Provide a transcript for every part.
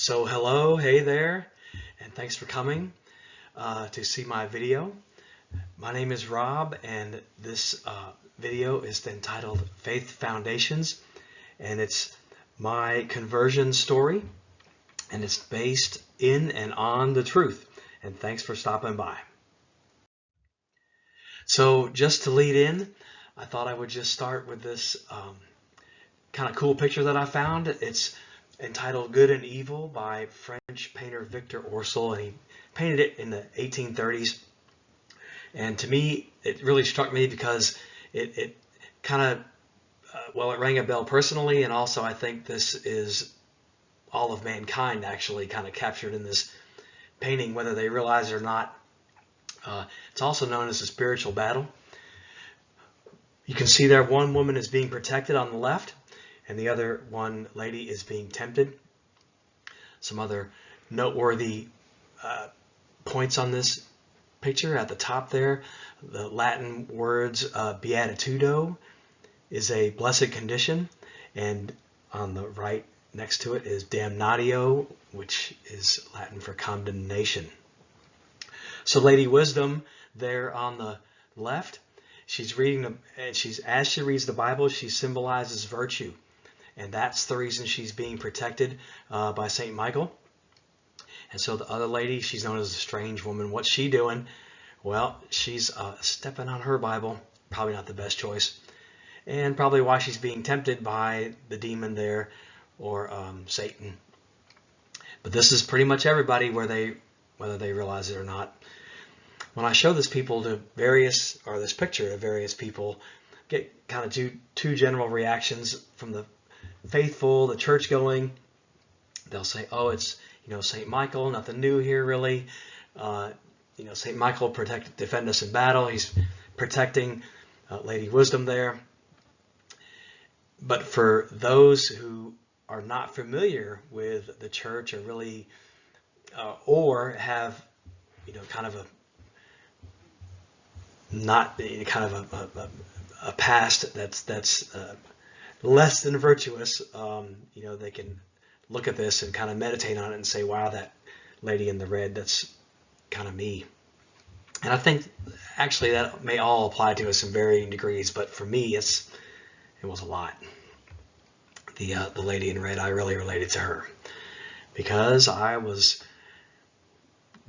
So hello, hey there, and thanks for coming to see my video. My name is Rob, and this video is entitled Faith Foundations, and it's my conversion story, and it's based in and on the truth. And thanks for stopping by. So just to lead in, I thought I would just start with this kind of cool picture that I found. It's entitled Good and Evil by French painter Victor Orsil, and he painted it in the 1830s. And to me, it really struck me because it kind of, it rang a bell personally, and also I think this is all of mankind actually kind of captured in this painting, whether they realize it or not. It's also known as a spiritual battle. You can see there one woman is being protected on the left, and the other one lady is being tempted. Some other noteworthy points on this picture at the top there. The Latin words beatitudo is a blessed condition, and on the right next to it is damnatio, which is Latin for condemnation. So Lady Wisdom there on the left, she's reading as she reads the Bible, she symbolizes virtue. And that's the reason she's being protected by St. Michael. And so the other lady, she's known as the strange woman. What's she doing? Well, she's stepping on her Bible. Probably not the best choice. And probably why she's being tempted by the demon there, or Satan. But this is pretty much everybody, whether they realize it or not. When I show this this picture to various people, get kind of two general reactions from the faithful, the church going. They'll say, oh, it's St. Michael, nothing new here really. St. Michael defend us in battle. He's protecting Lady Wisdom there. But for those who are not familiar with the church, or really or have kind of a past that's less than virtuous, they can look at this and kind of meditate on it and say, wow, that lady in the red, that's kind of me. And I think actually that may all apply to us in varying degrees, but for me it was a lot. The lady in red, I really related to her because I was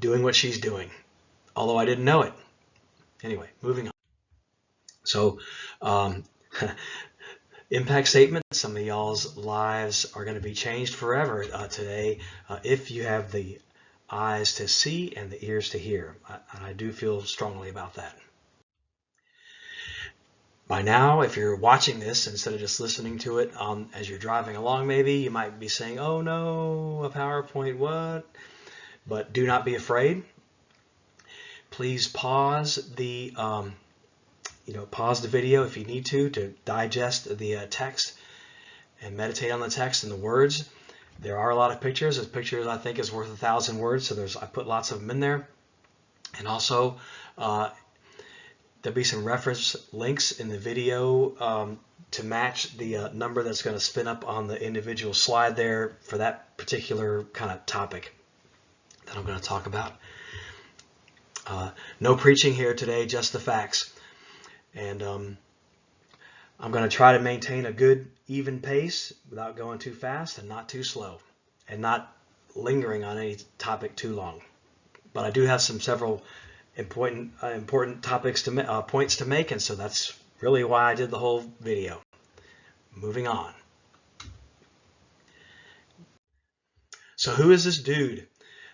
doing what she's doing, although I didn't know it. Anyway, moving on. So impact statement, some of y'all's lives are going to be changed forever today if you have the eyes to see and the ears to hear. And I do feel strongly about that. By now, if you're watching this instead of just listening to it as you're driving along, maybe you might be saying, oh no, a PowerPoint, what? But do not be afraid. Please pause the pause the video if you need to digest the text and meditate on the text and the words. There are a lot of pictures. As pictures, I think, is worth 1,000 words. So I put lots of them in there. And also, there'll be some reference links in the video to match the number that's going to spin up on the individual slide there for that particular kind of topic that I'm going to talk about. No preaching here today, just the facts. And I'm going to try to maintain a good, even pace without going too fast and not too slow, and not lingering on any topic too long. But I do have several important topics points to make, and so that's really why I did the whole video. Moving on. So who is this dude?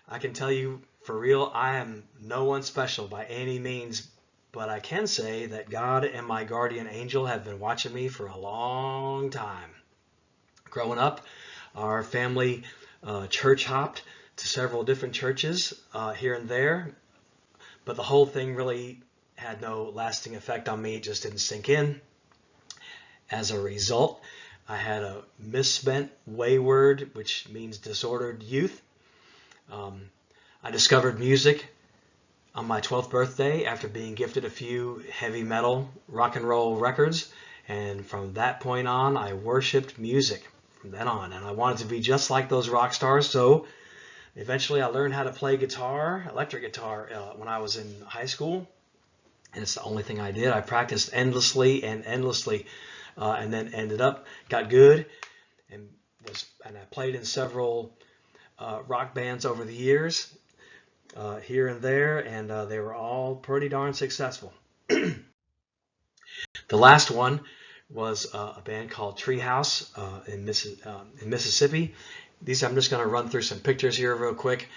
I can tell you for real, I am no one special by any means. But I can say that God and my guardian angel have been watching me for a long time. Growing up, our family church hopped to several different churches here and there, but the whole thing really had no lasting effect on me. It just didn't sink in. As a result, I had a misspent wayward, which means disordered youth. I discovered music on my 12th birthday after being gifted a few heavy metal rock and roll records, and from that point on I worshipped music from then on, and I wanted to be just like those rock stars, so Eventually, I learned how to play guitar, electric guitar, when I was in high school, and it's the only thing I did. I practiced endlessly and endlessly, and then got good, and I played in several rock bands over the years, here and there, and they were all pretty darn successful. The last one was a band called Treehouse in Mississippi. I'm just going to run through some pictures here real quick,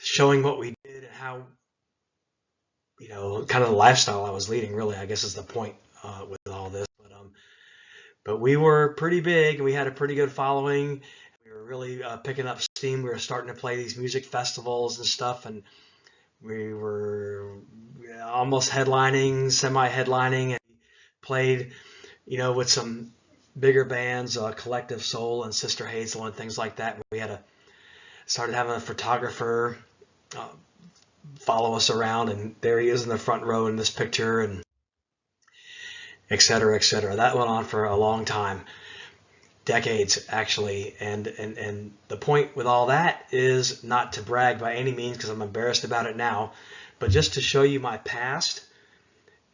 showing what we did and how, kind of the lifestyle I was leading, really, I guess is the point with all this. But we were pretty big, and we had a pretty good following. We were really picking up steam. We were starting to play these music festivals and stuff, and we were almost headlining, semi-headlining, and played, with some bigger bands, Collective Soul and Sister Hazel and things like that. We started having a photographer follow us around, and there he is in the front row in this picture, and et cetera, et cetera. That went on for a long time, decades actually, and the point with all that is not to brag by any means, because I'm embarrassed about it now, but just to show you my past,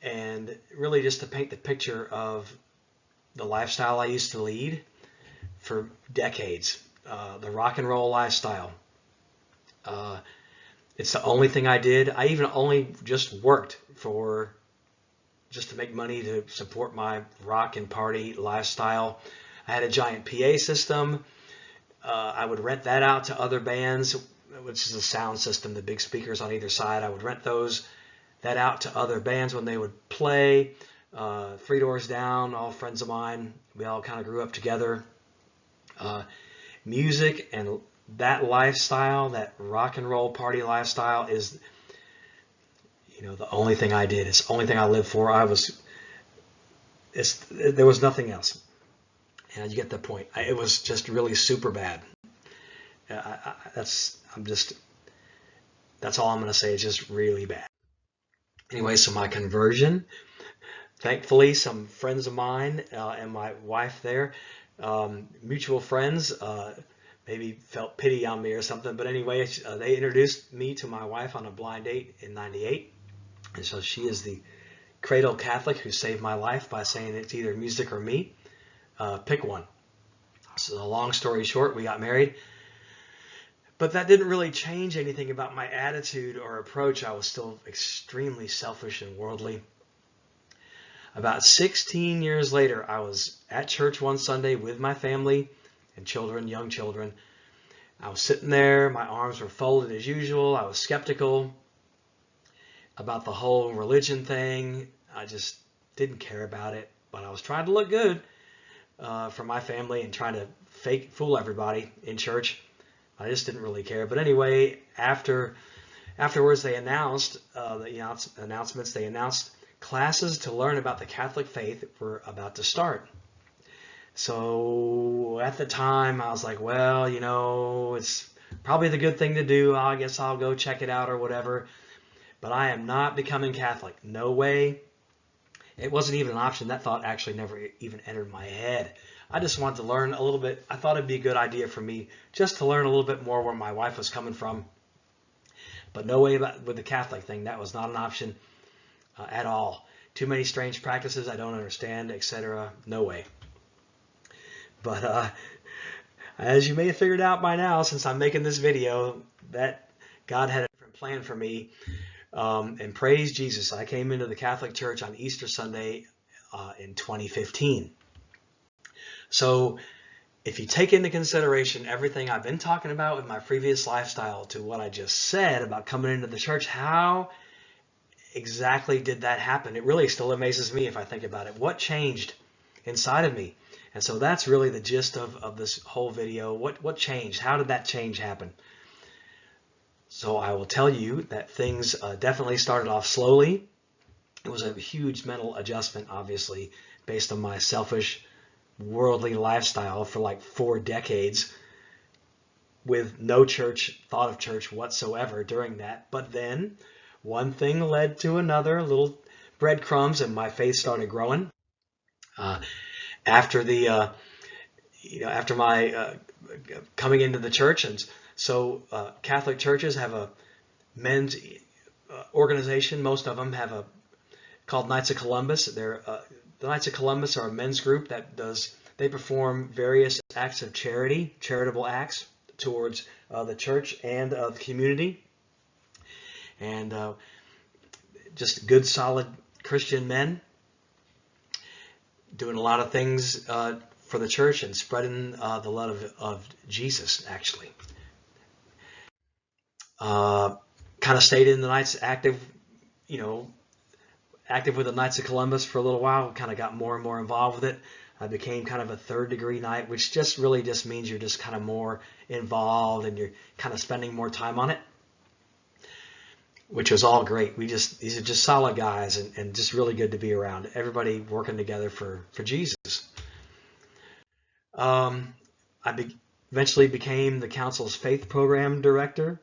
and really just to paint the picture of the lifestyle I used to lead for decades, the rock and roll lifestyle. It's the only thing I did. I even only just worked just to make money to support my rock and party lifestyle. I had a giant PA system. I would rent that out to other bands, which is a sound system, the big speakers on either side. I would rent that out to other bands when they would play. Three Doors Down, all friends of mine. We all kind of grew up together. Music and that lifestyle, that rock and roll party lifestyle, is the only thing I did. It's the only thing I lived for. There was nothing else. And you get the point. It was just really super bad. That's all I'm going to say. It's just really bad. Anyway, so my conversion, thankfully, some friends of mine and my wife there, mutual friends, maybe felt pity on me or something. But anyway, they introduced me to my wife on a blind date in '98. And so she is the cradle Catholic who saved my life by saying it's either music or me. Pick one. So long story short, we got married. But that didn't really change anything about my attitude or approach. I was still extremely selfish and worldly. About 16 years later, I was at church one Sunday with my family and children, young children. I was sitting there. My arms were folded as usual. I was skeptical about the whole religion thing. I just didn't care about it, but I was trying to look good for my family and trying to fool everybody in church. I just didn't really care. But anyway, afterwards they announced They announced classes to learn about the Catholic faith were about to start. So at the time I was like, well, it's probably the good thing to do. I guess I'll go check it out or whatever. But I am not becoming Catholic. No way. It wasn't even an option. That thought actually never even entered my head. I just wanted to learn a little bit. I thought it'd be a good idea for me just to learn a little bit more where my wife was coming from. But no way with the Catholic thing. That was not an option at all. Too many strange practices I don't understand, etc. No way. But as you may have figured out by now, since I'm making this video, that God had a different plan for me. And praise Jesus, I came into the Catholic Church on Easter Sunday in 2015. So if you take into consideration everything I've been talking about with my previous lifestyle to what I just said about coming into the church, how exactly did that happen? It really still amazes me if I think about it. What changed inside of me? And so that's really the gist of this whole video. What changed? How did that change happen? So I will tell you that things definitely started off slowly. It was a huge mental adjustment, obviously, based on my selfish, worldly lifestyle for like 4 decades with no thought of church whatsoever during that. But then one thing led to another, little breadcrumbs, and my faith started growing. After the after my coming into the church. And so Catholic churches have a men's organization. Most of them have a called Knights of Columbus. The Knights of Columbus are a men's group they perform various acts of charity, charitable acts towards the church and the community, and just good, solid Christian men doing a lot of things for the church and spreading the love of Jesus, actually. Kind of stayed in the Knights active with the Knights of Columbus for a little while, kind of got more and more involved with it. I became kind of a third degree knight, which just really just means you're just kind of more involved and you're kind of spending more time on it, which was all great. These are just solid guys and just really good to be around. Everybody working together for Jesus. Eventually became the council's faith program director,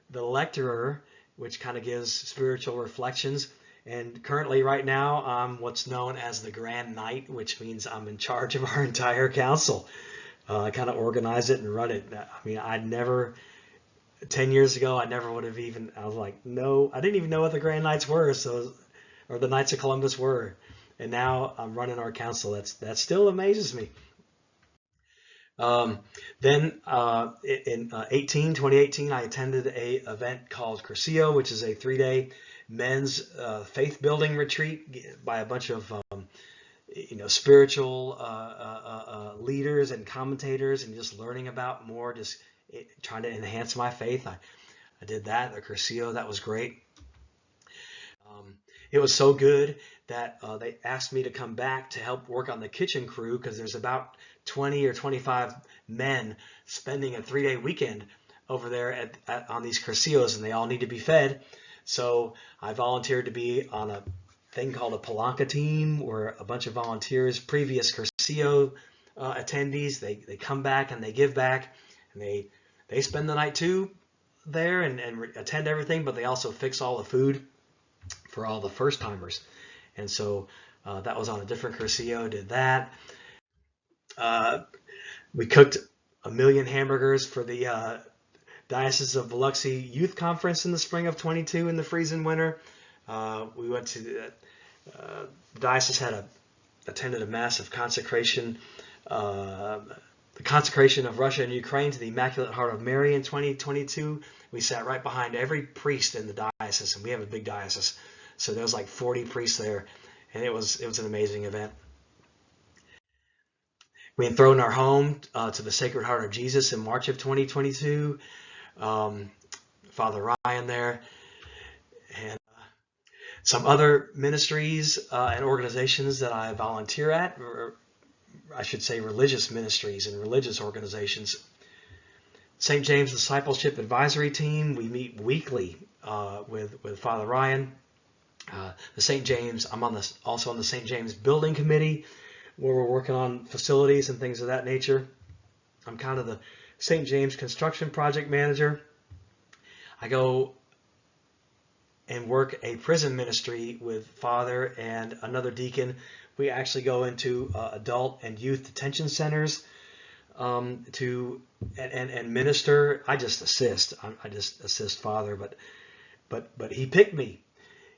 the lecturer, which kind of gives spiritual reflections. And currently, right now, I'm what's known as the Grand Knight, which means I'm in charge of our entire council. I kind of organize it and run it. I mean, 10 years ago, I never would have I was like, no, I didn't even know what the Grand Knights were, or the Knights of Columbus were. And now I'm running our council. That still amazes me. Then in 2018, I attended a event called Cursillo, which is a 3-day men's faith building retreat by a bunch of spiritual leaders and commentators, and just learning about more, just trying to enhance my faith. I did that at Cursillo. That was great. It was so good that they asked me to come back to help work on the kitchen crew, because there's about 20 or 25 men spending a 3-day weekend over there on these Cursillos, and they all need to be fed. So I volunteered to be on a thing called a Palanca team, where a bunch of volunteers, previous Cursillo attendees, they come back and they give back, and they spend the night too there and attend everything, but they also fix all the food for all the first timers. And so that was on a different Cursillo, did that. We cooked 1 million hamburgers for the Diocese of Biloxi Youth Conference in the spring of 22 in the freezing winter. We went to the diocese attended a massive consecration, the consecration of Russia and Ukraine to the Immaculate Heart of Mary in 2022. We sat right behind every priest in the diocese, and we have a big diocese, so there was like 40 priests there, and it was an amazing event. We enthroned our home to the Sacred Heart of Jesus in March of 2022. Father Ryan there, and some other ministries and organizations that I volunteer at, or I should say religious ministries and religious organizations. St. James Discipleship Advisory Team, we meet weekly with Father Ryan. The St. James, I'm also on the St. James Building Committee, where we're working on facilities and things of that nature. I'm kind of the St. James Construction Project Manager. I go and work a prison ministry with Father and another deacon. We actually go into adult and youth detention centers to minister. I just assist. I just assist Father, but he picked me.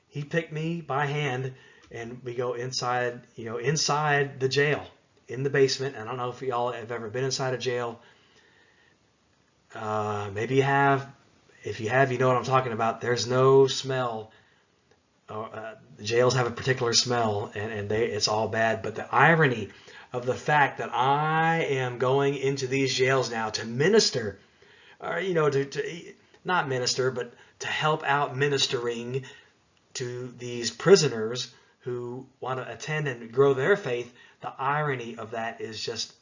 He picked me by hand, and we go inside the jail, in the basement. I don't know if y'all have ever been inside a jail. Maybe you have. If you have, you know what I'm talking about. There's no smell. Jails have a particular smell, and it's all bad. But the irony of the fact that I am going into these jails now to minister, or to not minister, but to help out ministering to these prisoners who want to attend and grow their faith. The irony of that is just,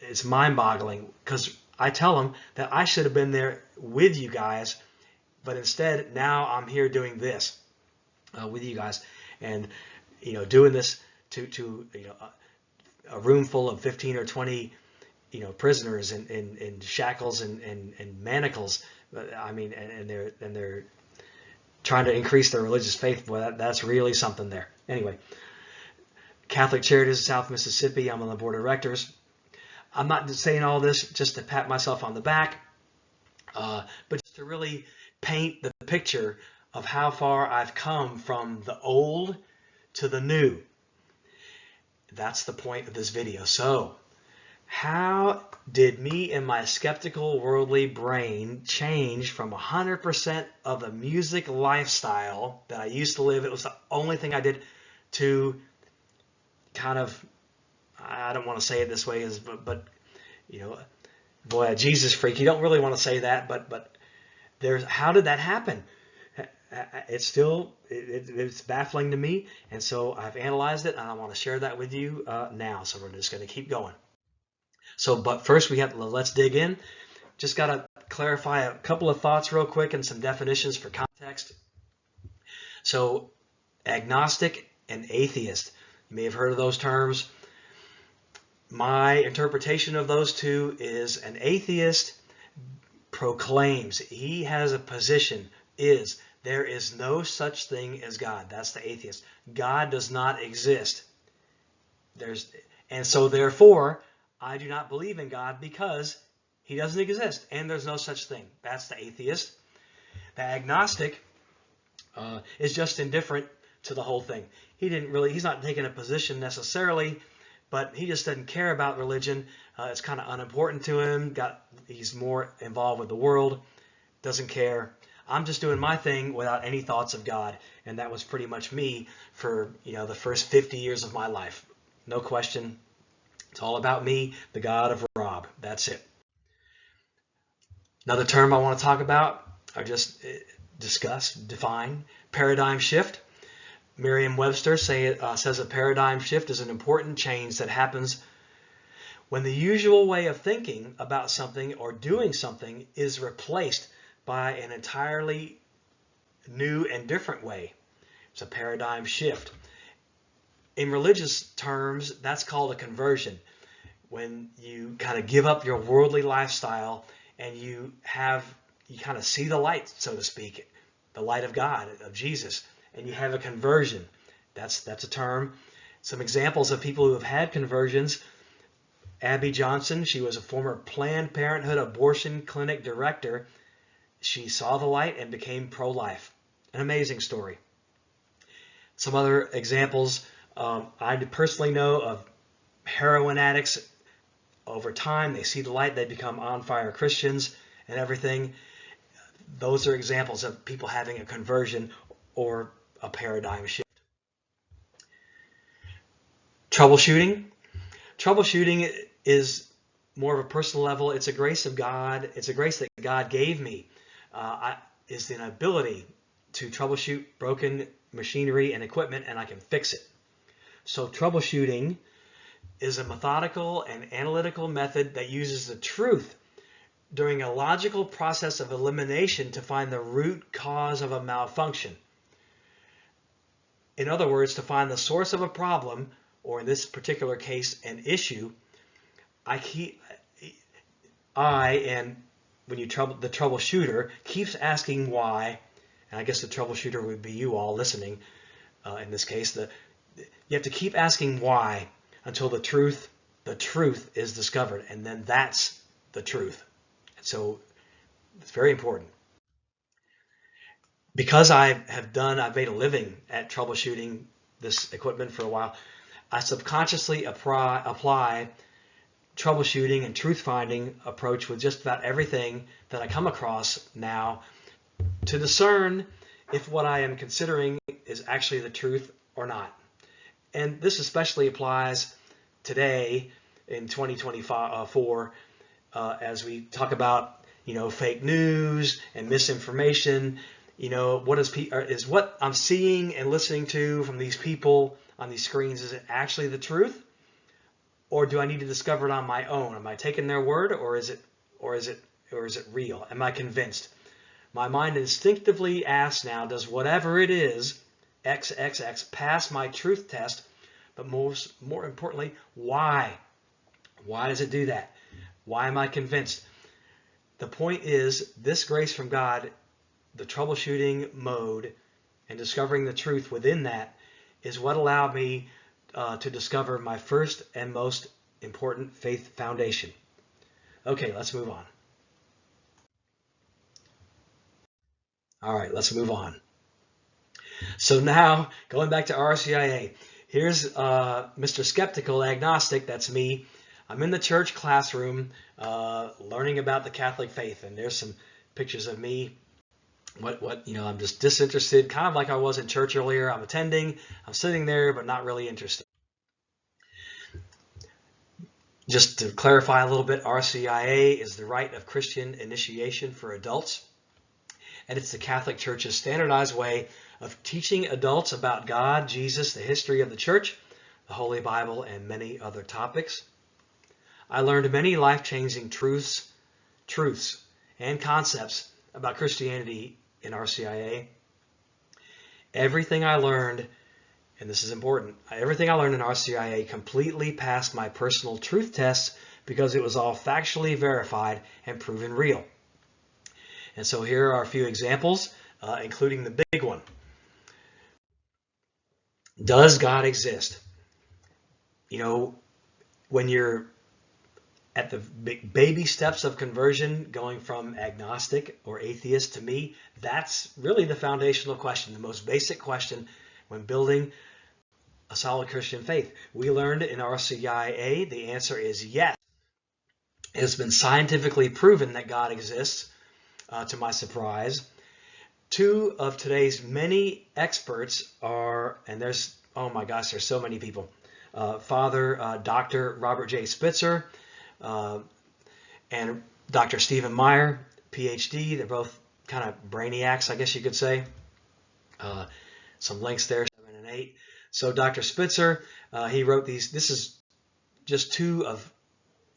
it's mind-boggling, because I tell them that I should have been there with you guys, but instead now I'm here doing this with you guys, and doing this to a room full of 15 or 20 prisoners in shackles and manacles. I mean, and they're trying to increase their religious faith. Boy, that's really something there. Anyway, Catholic Charities of South Mississippi, I'm on the board of directors. I'm not just saying all this just to pat myself on the back, but just to really paint the picture of how far I've come from the old to the new. That's the point of this video. So, how did me and my skeptical worldly brain change from 100% of the music lifestyle that I used to live, it was the only thing I did, to kind of, I don't want to say it this way, but you know, boy, a Jesus freak, you don't really want to say that, but there's, how did that happen? It's still, it's baffling to me, and so I've analyzed it, and I want to share that with you now. So we're just going to keep going. So, but first let's dig in. Just got to clarify a couple of thoughts real quick and some definitions for context. So, agnostic and atheist. You may have heard of those terms. My interpretation of those two is an atheist proclaims, he has a position, there is no such thing as God. That's the atheist. God does not exist. And so therefore, I do not believe in God because he doesn't exist and there's no such thing. That's the atheist. The agnostic is just indifferent to the whole thing. He's not taking a position necessarily, but he just doesn't care about religion. It's kind of unimportant to him. He's more involved with the world, doesn't care. I'm just doing my thing without any thoughts of God. And that was pretty much me for, the first 50 years of my life. No question. It's all about me, the God of Rob. That's it. Another term I want to talk about, or just define, paradigm shift. Merriam-Webster says a paradigm shift is an important change that happens when the usual way of thinking about something or doing something is replaced by an entirely new and different way. It's a paradigm shift. In religious terms, that's called a conversion. When you kind of give up your worldly lifestyle and you kind of see the light, so to speak, the light of God, of Jesus, and you have a conversion. That's a term. Some examples of people who have had conversions. Abby Johnson, she was a former Planned Parenthood abortion clinic director. She saw the light and became pro-life. An amazing story. Some other examples, I personally know of heroin addicts. Over time, they see the light, they become on-fire Christians and everything. Those are examples of people having a conversion or a paradigm shift. Troubleshooting. Troubleshooting is more of a personal level. It's a grace of God. It's a grace that God gave me. Is an ability to troubleshoot broken machinery and equipment, and I can fix it. So troubleshooting is a methodical and analytical method that uses the truth during a logical process of elimination to find the root cause of a malfunction. In other words, to find the source of a problem, or in this particular case, an issue, when the troubleshooter keeps asking why, and I guess the troubleshooter would be you all listening in this case, you have to keep asking why until the truth is discovered, and then that's the truth. So it's very important. Because I've made a living at troubleshooting this equipment for a while, I subconsciously apply troubleshooting and truth-finding approach with just about everything that I come across now to discern if what I am considering is actually the truth or not. And this especially applies today in 2024 as we talk about, fake news and misinformation. Is what I'm seeing and listening to from these people on these screens, is it actually the truth? Or do I need to discover it on my own? Am I taking their word, or is it real? Am I convinced? My mind instinctively asks now, does whatever it is, XXX, pass my truth test? But more importantly, why? Why does it do that? Why am I convinced? The point is, this grace from God, the troubleshooting mode and discovering the truth within that, is what allowed me to discover my first and most important faith foundation. Okay, let's move on. All right, let's move on. So now, going back to RCIA, here's Mr. Skeptical Agnostic, that's me. I'm in the church classroom learning about the Catholic faith, and there's some pictures of me. I'm just disinterested, kind of like I was in church earlier. I'm attending, I'm sitting there, but not really interested. Just to clarify a little bit, RCIA is the Rite of Christian Initiation for adults, and it's the Catholic Church's standardized way of teaching adults about God, Jesus, the history of the church, the Holy Bible, and many other topics. I learned many life-changing truths and concepts about Christianity in RCIA. Everything I learned, and this is important, everything I learned in RCIA completely passed my personal truth tests because it was all factually verified and proven real. And so here are a few examples, including the big one. Does God exist? You know, when you're at the big baby steps of conversion, going from agnostic or atheist to me, that's really the foundational question, the most basic question when building a solid Christian faith. We learned in RCIA the answer is yes. It has been scientifically proven that God exists, to my surprise. Two of today's many experts are, and there's, oh my gosh, there's so many people. Dr. Robert J. Spitzer and Dr. Stephen Meyer, PhD. They're both kind of brainiacs, I guess you could say. Some links there, 7 and 8. So Dr. Spitzer, he wrote these. This is just two of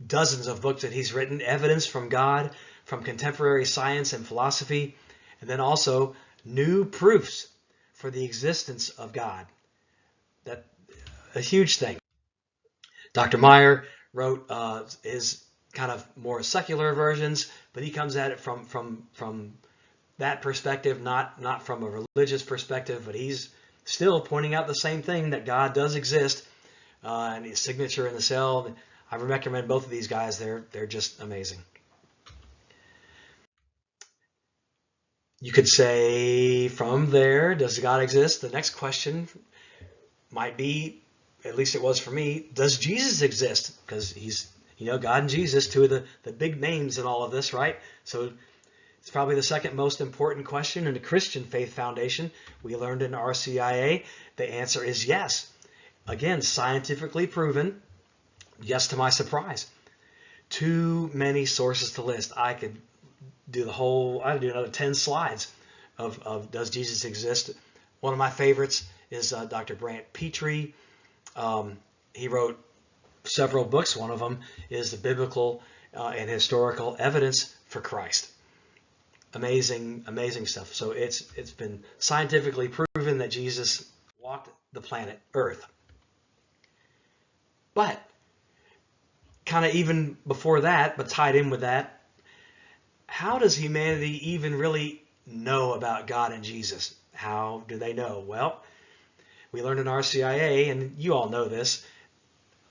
dozens of books that he's written. Evidence from God, from contemporary science and philosophy, and then also new proofs for the existence of God. That's a huge thing. Dr. Meyer wrote his kind of more secular versions, but he comes at it from that perspective, not from a religious perspective, but he's still pointing out the same thing, that God does exist, and his signature in the cell. I recommend both of these guys. They're just amazing. You could say from there, does God exist? The next question might be, at least it was for me, does Jesus exist? Because he's, God and Jesus, two of the big names in all of this, right? So it's probably the second most important question in the Christian faith foundation. We learned in RCIA, the answer is yes. Again, scientifically proven, yes to my surprise. Too many sources to list. I could do another 10 slides of does Jesus exist. One of my favorites is Dr. Brant Petrie. He wrote several books. One of them is The Biblical and Historical Evidence for Christ. Amazing, amazing stuff. So it's been scientifically proven that Jesus walked the planet Earth. But kind of even before that, but tied in with that, how does humanity even really know about God and Jesus? How do they know? Well, we learned in RCIA, and you all know this,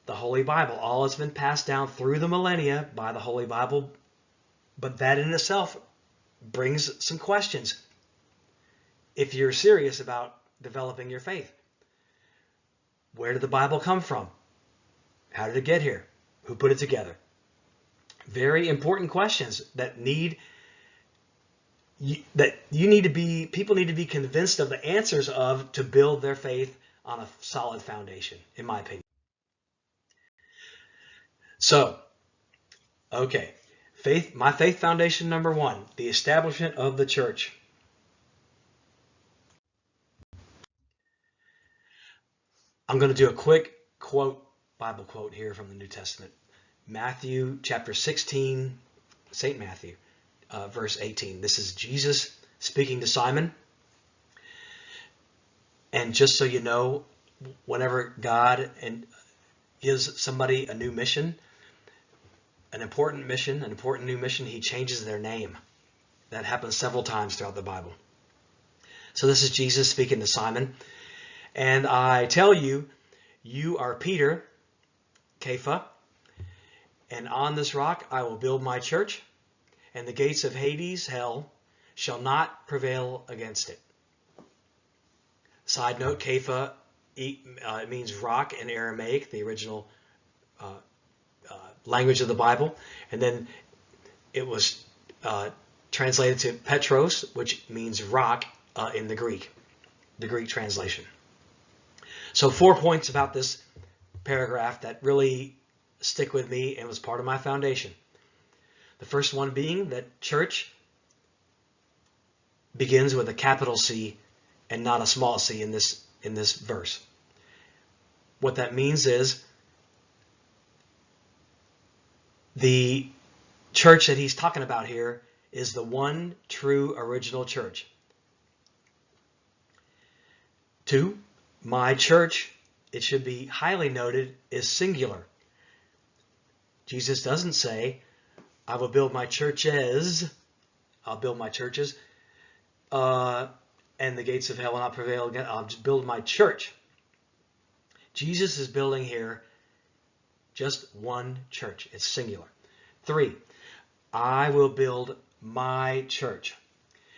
the Holy Bible. All has been passed down through the millennia by the Holy Bible, but that in itself brings some questions if you're serious about developing your faith. Where did the Bible come from? How did it get here? Who put it together? Very important questions that people need to be convinced of the answers of to build their faith on a solid foundation, in my opinion. So, okay, my faith foundation number one, the establishment of the church. I'm going to do a quick Bible quote here from the New Testament. Matthew chapter 16, St. Matthew, verse 18. This is Jesus speaking to Simon. And just so you know, whenever God gives somebody a new mission, an important new mission, he changes their name. That happens several times throughout the Bible. So this is Jesus speaking to Simon. And I tell you, you are Peter, Kepha, And on this rock I will build my church, and the gates of Hades, hell, shall not prevail against it. Side note, Kepha, it means rock in Aramaic, the original language of the Bible. And then it was translated to Petros, which means rock in the Greek translation. So 4 points about this paragraph that really stick with me and was part of my foundation. The first one being that church begins with a capital C and not a small c in this verse. What that means is the church that he's talking about here is the one true original church. 2, my church, it should be highly noted, is singular. Jesus doesn't say, I will build my churches, I'll build my churches, and the gates of hell will not prevail again. I'll just build my church. Jesus is building here just one church. It's singular. 3, I will build my church.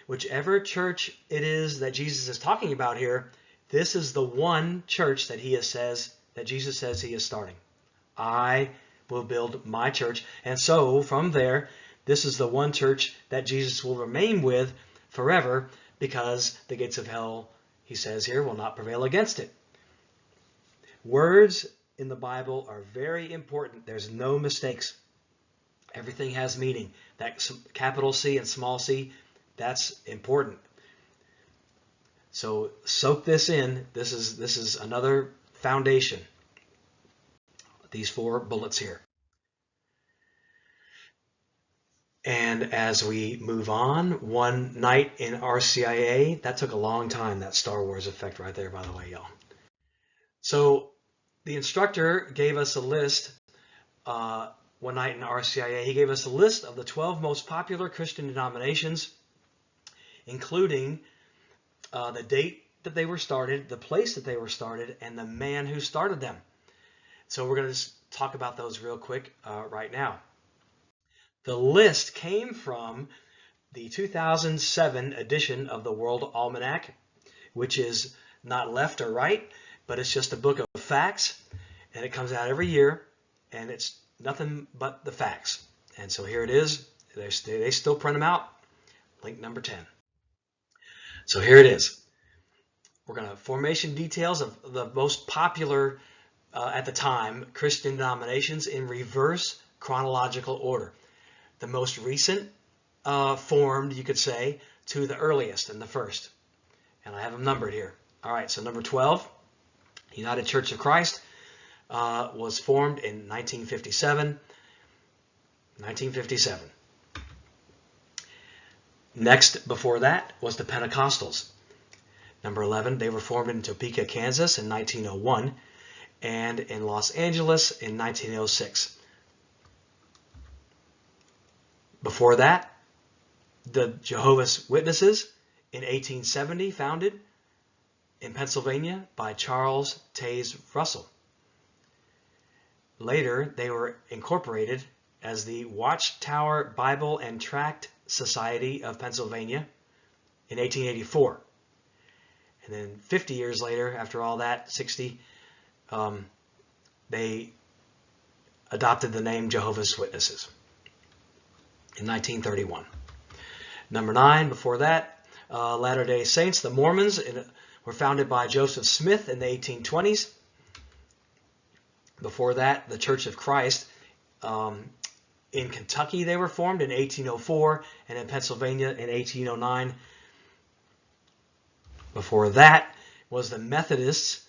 Whichever church it is that Jesus is talking about here, this is the one church that Jesus says he is starting. I will build my church. And so from there, this is the one church that Jesus will remain with forever, because the gates of hell, he says here, will not prevail against it. Words in the Bible are very important. There's no mistakes. Everything has meaning. That capital C and small c, that's important. So soak this in. This is another foundation. These 4 bullets here. And as we move on, one night in RCIA, that took a long time, that Star Wars effect right there, by the way, y'all. So the instructor gave us a list one night in RCIA. He gave us a list of the 12 most popular Christian denominations, including the date that they were started, the place that they were started, and the man who started them. So we're going to just talk about those real quick right now. The list came from the 2007 edition of the World Almanac, which is not left or right, but it's just a book of facts, and it comes out every year, and it's nothing but the facts. And so here it is. They still print them out. Link number 10. So here it is. We're going to formation details of the most popular at the time Christian denominations in reverse chronological order. The most recent formed, you could say, to the earliest and the first. And I have them numbered here. All right, so number 12, United Church of Christ, was formed in 1957. Next, before that, was the Pentecostals. Number 11, they were formed in Topeka, Kansas in 1901, and in Los Angeles in 1906. Before that, the Jehovah's Witnesses in 1870, founded in Pennsylvania by Charles Taze Russell. Later, they were incorporated as the Watchtower Bible and Tract Society of Pennsylvania in 1884. And then 50 years later, after all that, 60, they adopted the name Jehovah's Witnesses in 1931. Number 9, before that, Latter-day Saints, the Mormons, were founded by Joseph Smith in the 1820s. Before that, the Church of Christ. In Kentucky, they were formed in 1804, and in Pennsylvania in 1809. Before that was the Methodists.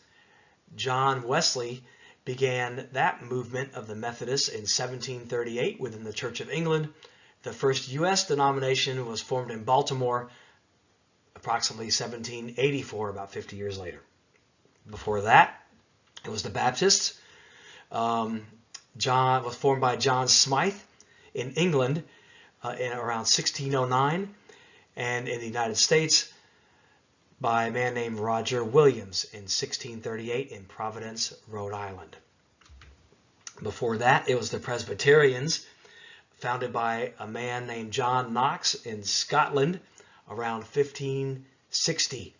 John Wesley began that movement of the Methodists in 1738 within the Church of England. The first U.S. denomination was formed in Baltimore approximately 1784, about 50 years later. Before that, it was the Baptists. John was formed by John Smythe in England in around 1609, and in the United States by a man named Roger Williams in 1638 in Providence, Rhode Island. Before that, it was the Presbyterians, founded by a man named John Knox in Scotland around 1560.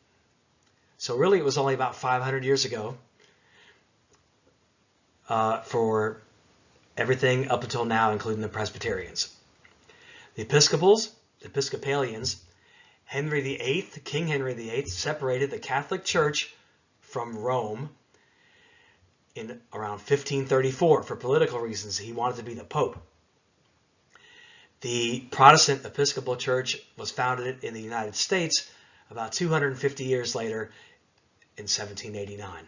So really it was only about 500 years ago for everything up until now, including the Presbyterians. The Episcopalians, King Henry VIII, separated the Catholic Church from Rome in around 1534 for political reasons. He wanted to be the Pope. The Protestant Episcopal Church was founded in the United States about 250 years later in 1789.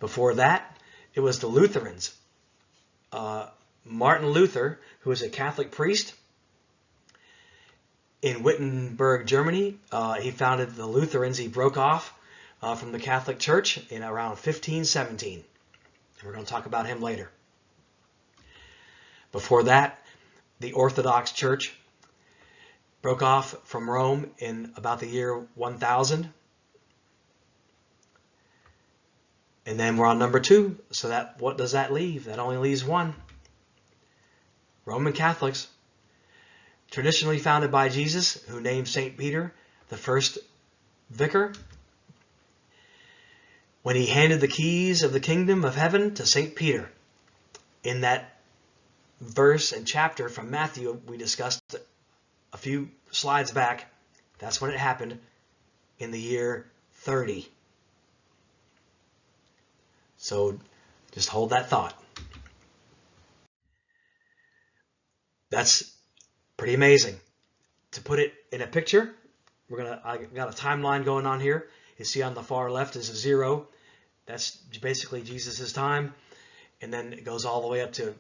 Before that, it was the Lutherans. Martin Luther, who was a Catholic priest in Wittenberg, Germany, he founded the Lutherans. He broke off from the Catholic Church in around 1517. We're going to talk about him later. Before that, the Orthodox Church broke off from Rome in about the year 1000. And then we're on number 2. So what does that leave? That only leaves one. Roman Catholics, traditionally founded by Jesus, who named St. Peter the first vicar. When he handed the keys of the kingdom of heaven to St. Peter, in that verse and chapter from Matthew we discussed a few slides back, that's when it happened, in the year 30. So just hold that thought. That's pretty amazing. To put it in a picture, I got a timeline going on here. You see on the far left is a 0. That's basically Jesus' time. And then it goes all the way up to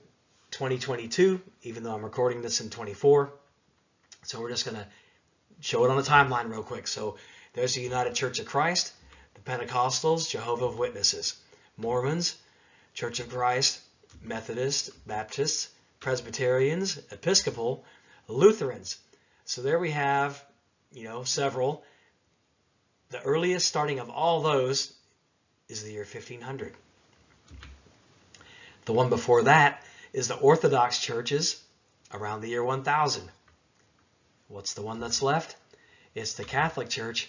2022, even though I'm recording this in 24. So we're just going to show it on the timeline real quick. So there's the United Church of Christ, the Pentecostals, Jehovah's Witnesses, Mormons, Church of Christ, Methodists, Baptists, Presbyterians, Episcopal, Lutherans. So there we have, several. The earliest starting of all those is the year 1500. The one before that is the Orthodox churches around the year 1000. What's the one that's left? It's the Catholic Church,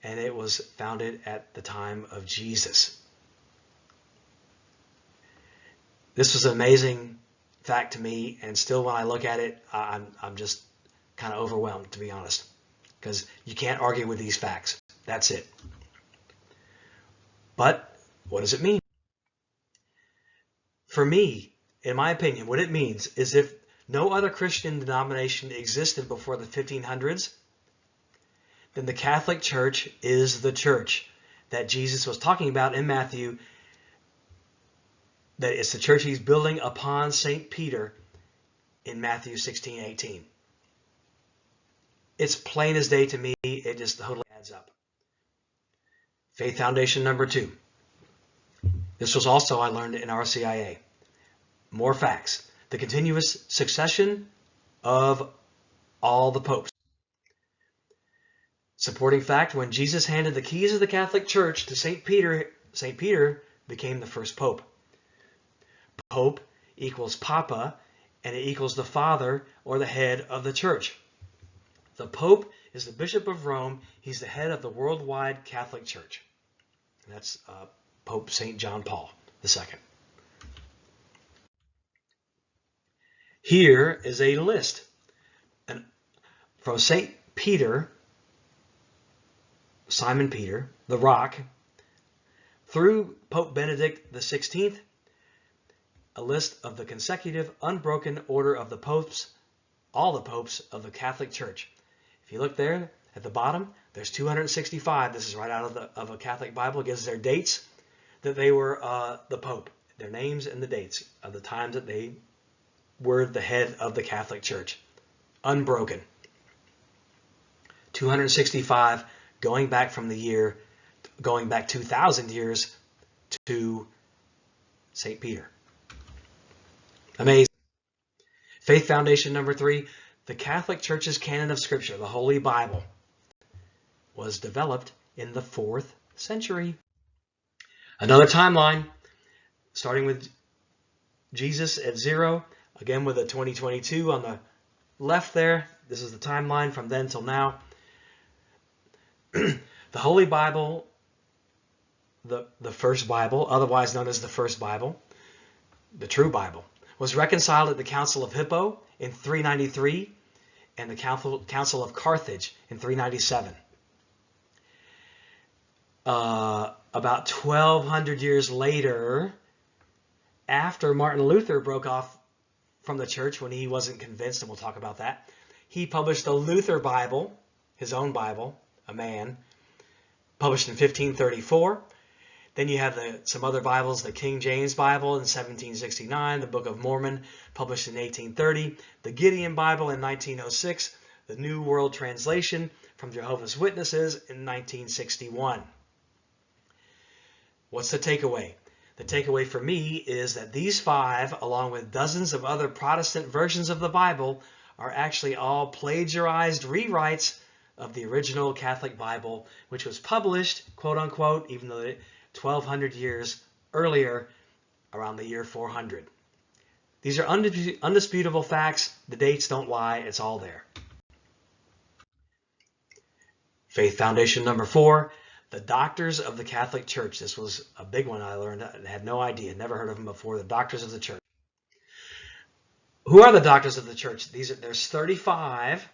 and it was founded at the time of Jesus. This was an amazing fact to me, and still when I look at it, I'm just kind of overwhelmed, to be honest, because you can't argue with these facts. That's it. But what does it mean? For me, in my opinion, what it means is if no other Christian denomination existed before the 1500s, then the Catholic Church is the church that Jesus was talking about in Matthew, that it's the church he's building upon St. Peter in Matthew 16:18. It's plain as day to me. It just totally adds up. Faith foundation number 2. This was also I learned in RCIA. More facts. The continuous succession of all the popes. Supporting fact, when Jesus handed the keys of the Catholic Church to St. Peter became the first pope. Pope equals Papa, and it equals the father or the head of the church. The Pope is the Bishop of Rome. He's the head of the worldwide Catholic Church. And that's Pope St. John Paul II. Here is a list. And from St. Peter, Simon Peter, the Rock, through Pope Benedict XVI, a list of the consecutive unbroken order of the popes, all the popes of the Catholic Church. If you look there at the bottom, there's 265. This is right out of a Catholic Bible. It gives their dates that they were the Pope, their names and the dates of the times that they were the head of the Catholic Church. Unbroken. 265 going back 2,000 years to St. Peter. Amazing. Faith foundation number 3, the Catholic Church's canon of Scripture, the Holy Bible, was developed in the 4th century. Another timeline, starting with Jesus at 0, again with a 2022 on the left there. This is the timeline from then till now. The Holy Bible, the first Bible, otherwise known as the first Bible, the true Bible, was reconciled at the Council of Hippo in 393 and the Council of Carthage in 397. About 1,200 years later, after Martin Luther broke off from the church when he wasn't convinced, and we'll talk about that, he published the Luther Bible, his own Bible, a man, published in 1534. Then you have some other Bibles, the King James Bible in 1769, the Book of Mormon published in 1830, the Gideon Bible in 1906, the New World Translation from Jehovah's Witnesses in 1961. What's the takeaway? The takeaway for me is that these 5, along with dozens of other Protestant versions of the Bible, are actually all plagiarized rewrites of the original Catholic Bible, which was published, quote unquote, even though 1,200 years earlier, around the year 400. These are undisputable facts. The dates don't lie. It's all there. Faith foundation number 4. The Doctors of the Catholic Church. This was a big one I learned. I had no idea. Never heard of them before. The Doctors of the Church. Who are the Doctors of the Church? There's 35.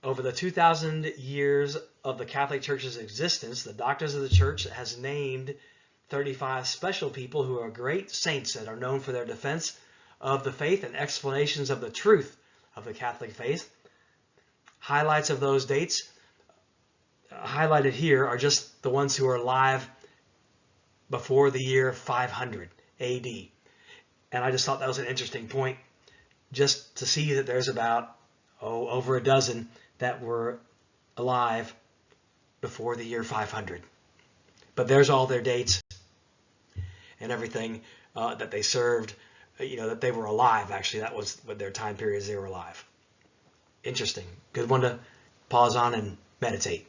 Over the 2,000 years of the Catholic Church's existence, the Doctors of the Church has named 35 special people who are great saints that are known for their defense of the faith and explanations of the truth of the Catholic faith. Highlights of those dates highlighted here are just the ones who are alive before the year 500 AD. And I just thought that was an interesting point, just to see that there's about over a dozen that were alive before the year 500. But there's all their dates and everything that they served, that they were alive. Actually, that was what their time periods they were alive. Interesting. Good one to pause on and meditate.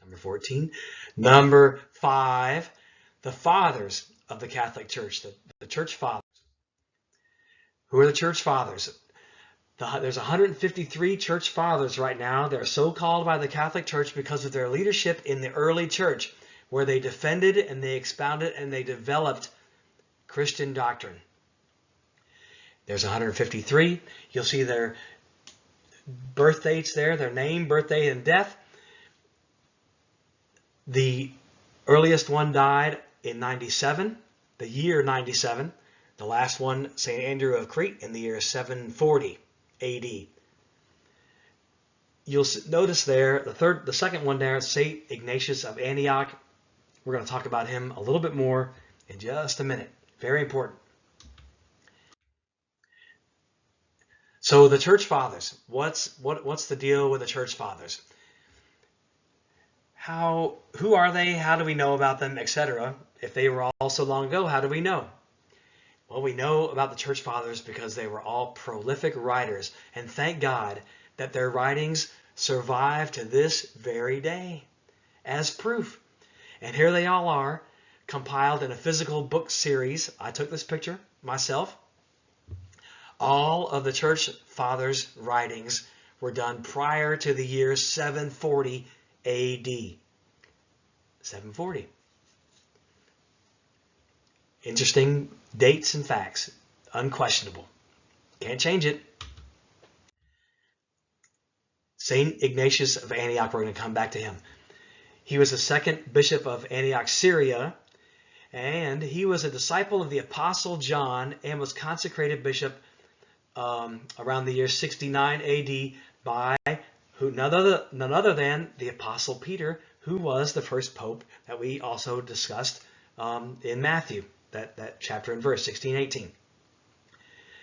Number 14. Number 5, the Fathers of the Catholic Church, the Church Fathers. Who are the Church Fathers? There's 153 Church Fathers right now. They're so called by the Catholic Church because of their leadership in the early church, where they defended and they expounded and they developed Christian doctrine. There's 153. You'll see their birth dates there, their name, birthday, and death. The earliest one died in 97, the year 97. The last one, St. Andrew of Crete, in the year 740 AD. You'll notice there, the second one there, St. Ignatius of Antioch. We're going to talk about him a little bit more in just a minute. Very important. So the Church Fathers, what's the deal with the Church Fathers? Who are they? How do we know about them, etc.? If they were all so long ago, how do we know? Well, we know about the Church Fathers because they were all prolific writers, and thank God that their writings survive to this very day as proof. And here they all are, compiled in a physical book series. I took this picture myself. All of the Church Fathers' writings were done prior to the year 740 AD. 740. Interesting dates and facts. Unquestionable. Can't change it. St. Ignatius of Antioch, we're going to come back to him. He was the second bishop of Antioch, Syria, and he was a disciple of the Apostle John and was consecrated bishop around the year 69 AD by none other than the Apostle Peter, who was the first pope that we also discussed in Matthew, that chapter and verse, 16-18.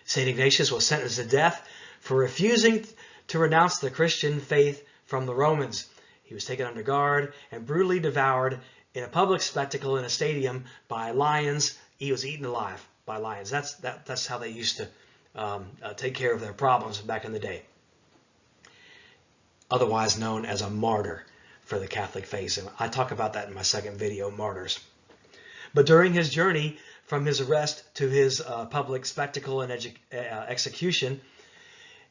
St. Ignatius was sentenced to death for refusing to renounce the Christian faith from the Romans. He was taken under guard and brutally devoured in a public spectacle in a stadium by lions. He was eaten alive by lions. That's how they used to take care of their problems back in the day. Otherwise known as a martyr for the Catholic faith. And I talk about that in my second video, Martyrs. But during his journey from his arrest to his public spectacle and execution.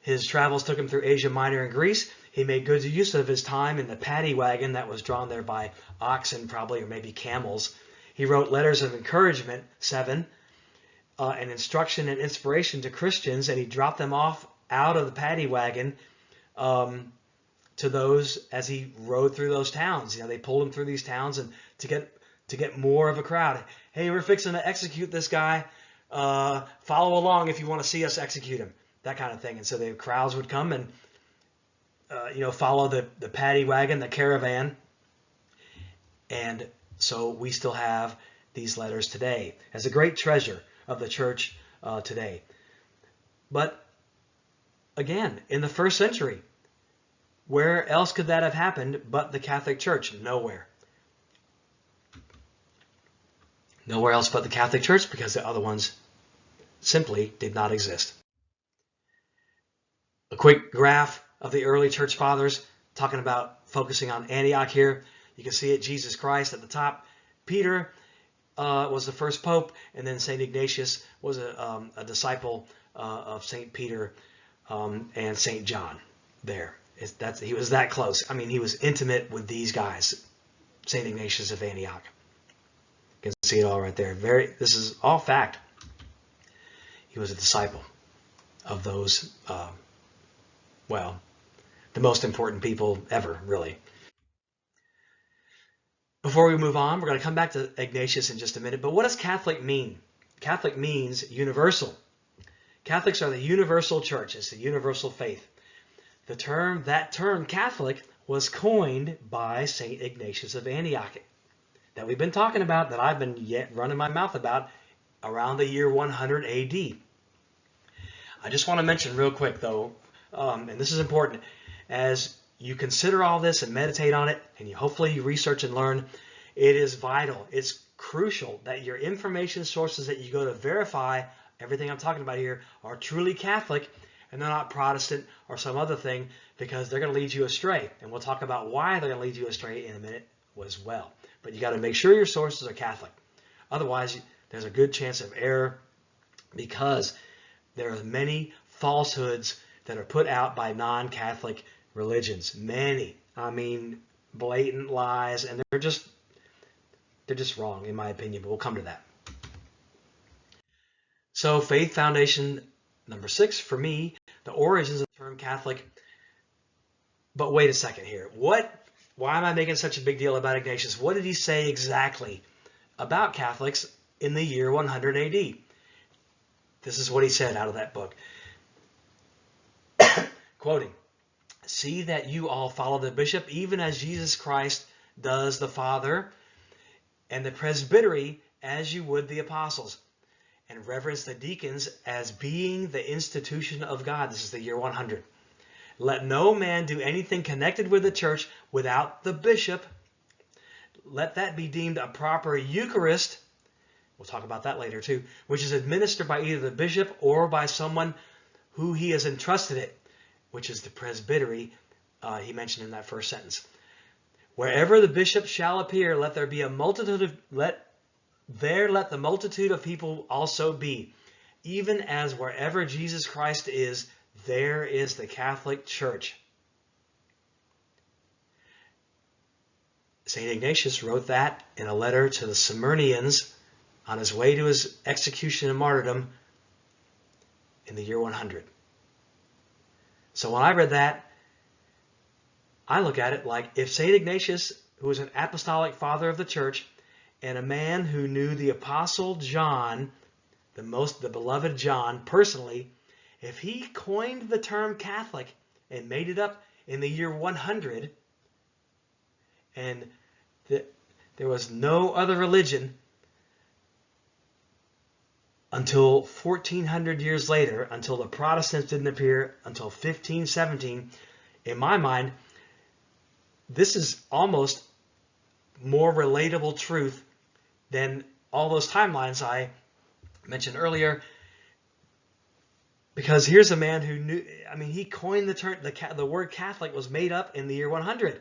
His travels took him through Asia Minor and Greece. He made good use of his time in the paddy wagon that was drawn there by oxen, probably, or maybe camels. He wrote letters of encouragement, 7, and instruction and inspiration to Christians, and he dropped them off out of the paddy wagon to those as he rode through those towns. You know, they pulled him through these towns and to get more of a crowd. Hey, we're fixing to execute this guy. Follow along if you want to see us execute him. That kind of thing. And so the crowds would come and follow the paddy wagon, the caravan. And so we still have these letters today as a great treasure of the church today. But again, in the first century, where else could that have happened but the Catholic Church? Nowhere. Nowhere else but the Catholic Church, because the other ones simply did not exist. A quick graph of the early church fathers, talking about focusing on Antioch here. You can see it, Jesus Christ at the top. Peter was the first pope, and then St. Ignatius was a disciple of St. Peter and St. John there. He was that close. I mean, he was intimate with these guys, St. Ignatius of Antioch. You can see it all right there. This is all fact. He was a disciple of those, the most important people ever, really. Before we move on, we're going to come back to Ignatius in just a minute. But what does Catholic mean? Catholic means universal. Catholics are the universal church. It's the universal faith. That term Catholic was coined by St. Ignatius of Antioch that we've been talking about, that I've been running my mouth about around the year 100 AD. I just want to mention real quick, though, and this is important, as you consider all this and meditate on it, and hopefully you research and learn, it is vital, it's crucial that your information sources that you go to verify everything I'm talking about here are truly Catholic, and they're not Protestant or some other thing, because they're going to lead you astray. And we'll talk about why they're going to lead you astray in a minute as well. But you got to make sure your sources are Catholic. Otherwise, there's a good chance of error, because there are many falsehoods that are put out by non-Catholic religions. Many. I mean, blatant lies, and they're just wrong, in my opinion, but we'll come to that. So, faith foundation number 6 for me, the origins of the term Catholic. But wait a second here. Why am I making such a big deal about Ignatius? What did he say exactly about Catholics in the year 100 AD? This is what he said out of that book. Quoting, "See that you all follow the bishop, even as Jesus Christ does the Father, and the presbytery as you would the apostles, and reverence the deacons as being the institution of God." This is the year 100. "Let no man do anything connected with the church without the bishop. Let that be deemed a proper Eucharist," we'll talk about that later too, "which is administered by either the bishop or by someone who he has entrusted it," which is the presbytery he mentioned in that first sentence. "Wherever the bishop shall appear, let there be a multitude of let the multitude of people also be, even as wherever Jesus Christ is, there is the Catholic Church." St. Ignatius wrote that in a letter to the Smyrnians on his way to his execution and martyrdom in the year 100. So when I read that, I look at it like, if St. Ignatius, who was an apostolic father of the church, and a man who knew the Apostle John, the beloved John, personally, if he coined the term Catholic and made it up in the year 100, and there was no other religion until 1400 years later, until the Protestants didn't appear until 1517, in my mind, this is almost more relatable truth than all those timelines I mentioned earlier. Because here's a man who knew, I mean, he coined the term, the word Catholic was made up in the year 100.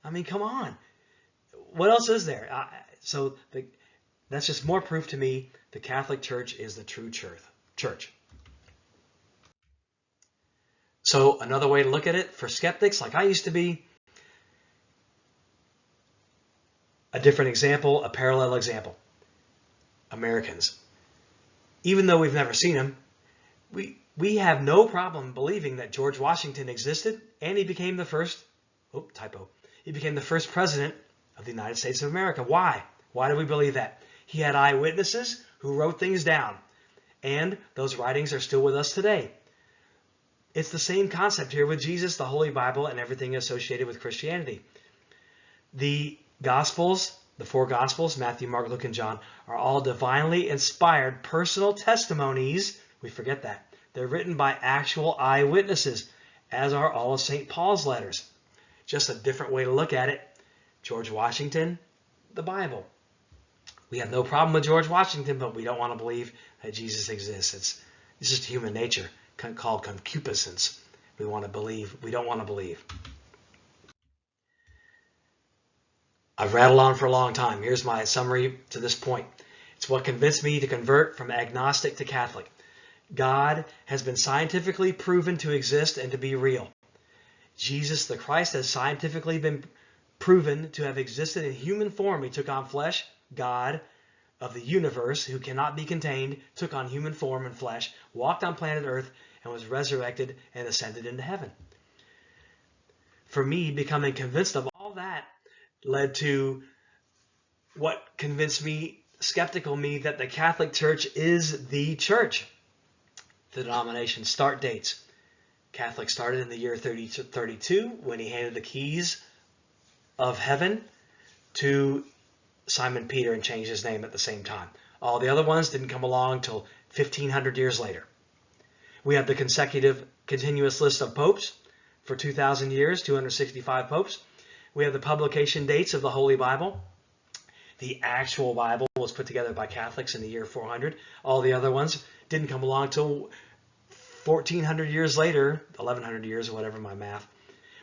I mean, come on. What else is there? So That's just more proof to me the Catholic Church is the true church. So another way to look at it for skeptics, like I used to be, a different example, a parallel example. Americans. Even though we've never seen him, we have no problem believing that George Washington existed and he became the first, he became the first president of the United States of America. Why? Why do we believe that? He had eyewitnesses who wrote things down, and those writings are still with us today. It's the same concept here with Jesus, the Holy Bible, and everything associated with Christianity. The Gospels, the four Gospels, Matthew, Mark, Luke, and John, are all divinely inspired personal testimonies. We forget that. They're written by actual eyewitnesses, as are all of St. Paul's letters. Just a different way to look at it. George Washington, the Bible. We have no problem with George Washington, but we don't want to believe that Jesus exists. It's just human nature, called concupiscence. We want to believe. We don't want to believe. I've rattled on for a long time. Here's my summary to this point. It's what convinced me to convert from agnostic to Catholic. God has been scientifically proven to exist and to be real. Jesus the Christ has scientifically been proven to have existed in human form. He took on flesh. God of the universe, who cannot be contained, took on human form and flesh, walked on planet Earth, and was resurrected and ascended into heaven. For me, becoming convinced of all that led to what convinced me, skeptical me, that the Catholic Church is the church. The denomination start dates. Catholic started in the year 32 when he handed the keys of heaven to Simon Peter and changed his name at the same time. All the other ones didn't come along until 1,500 years later. We have the continuous list of popes for 2,000 years, 265 popes. We have the publication dates of the Holy Bible. The actual Bible was put together by Catholics in the year 400. All the other ones didn't come along until 1,400 years later, 1,100 years or whatever my math.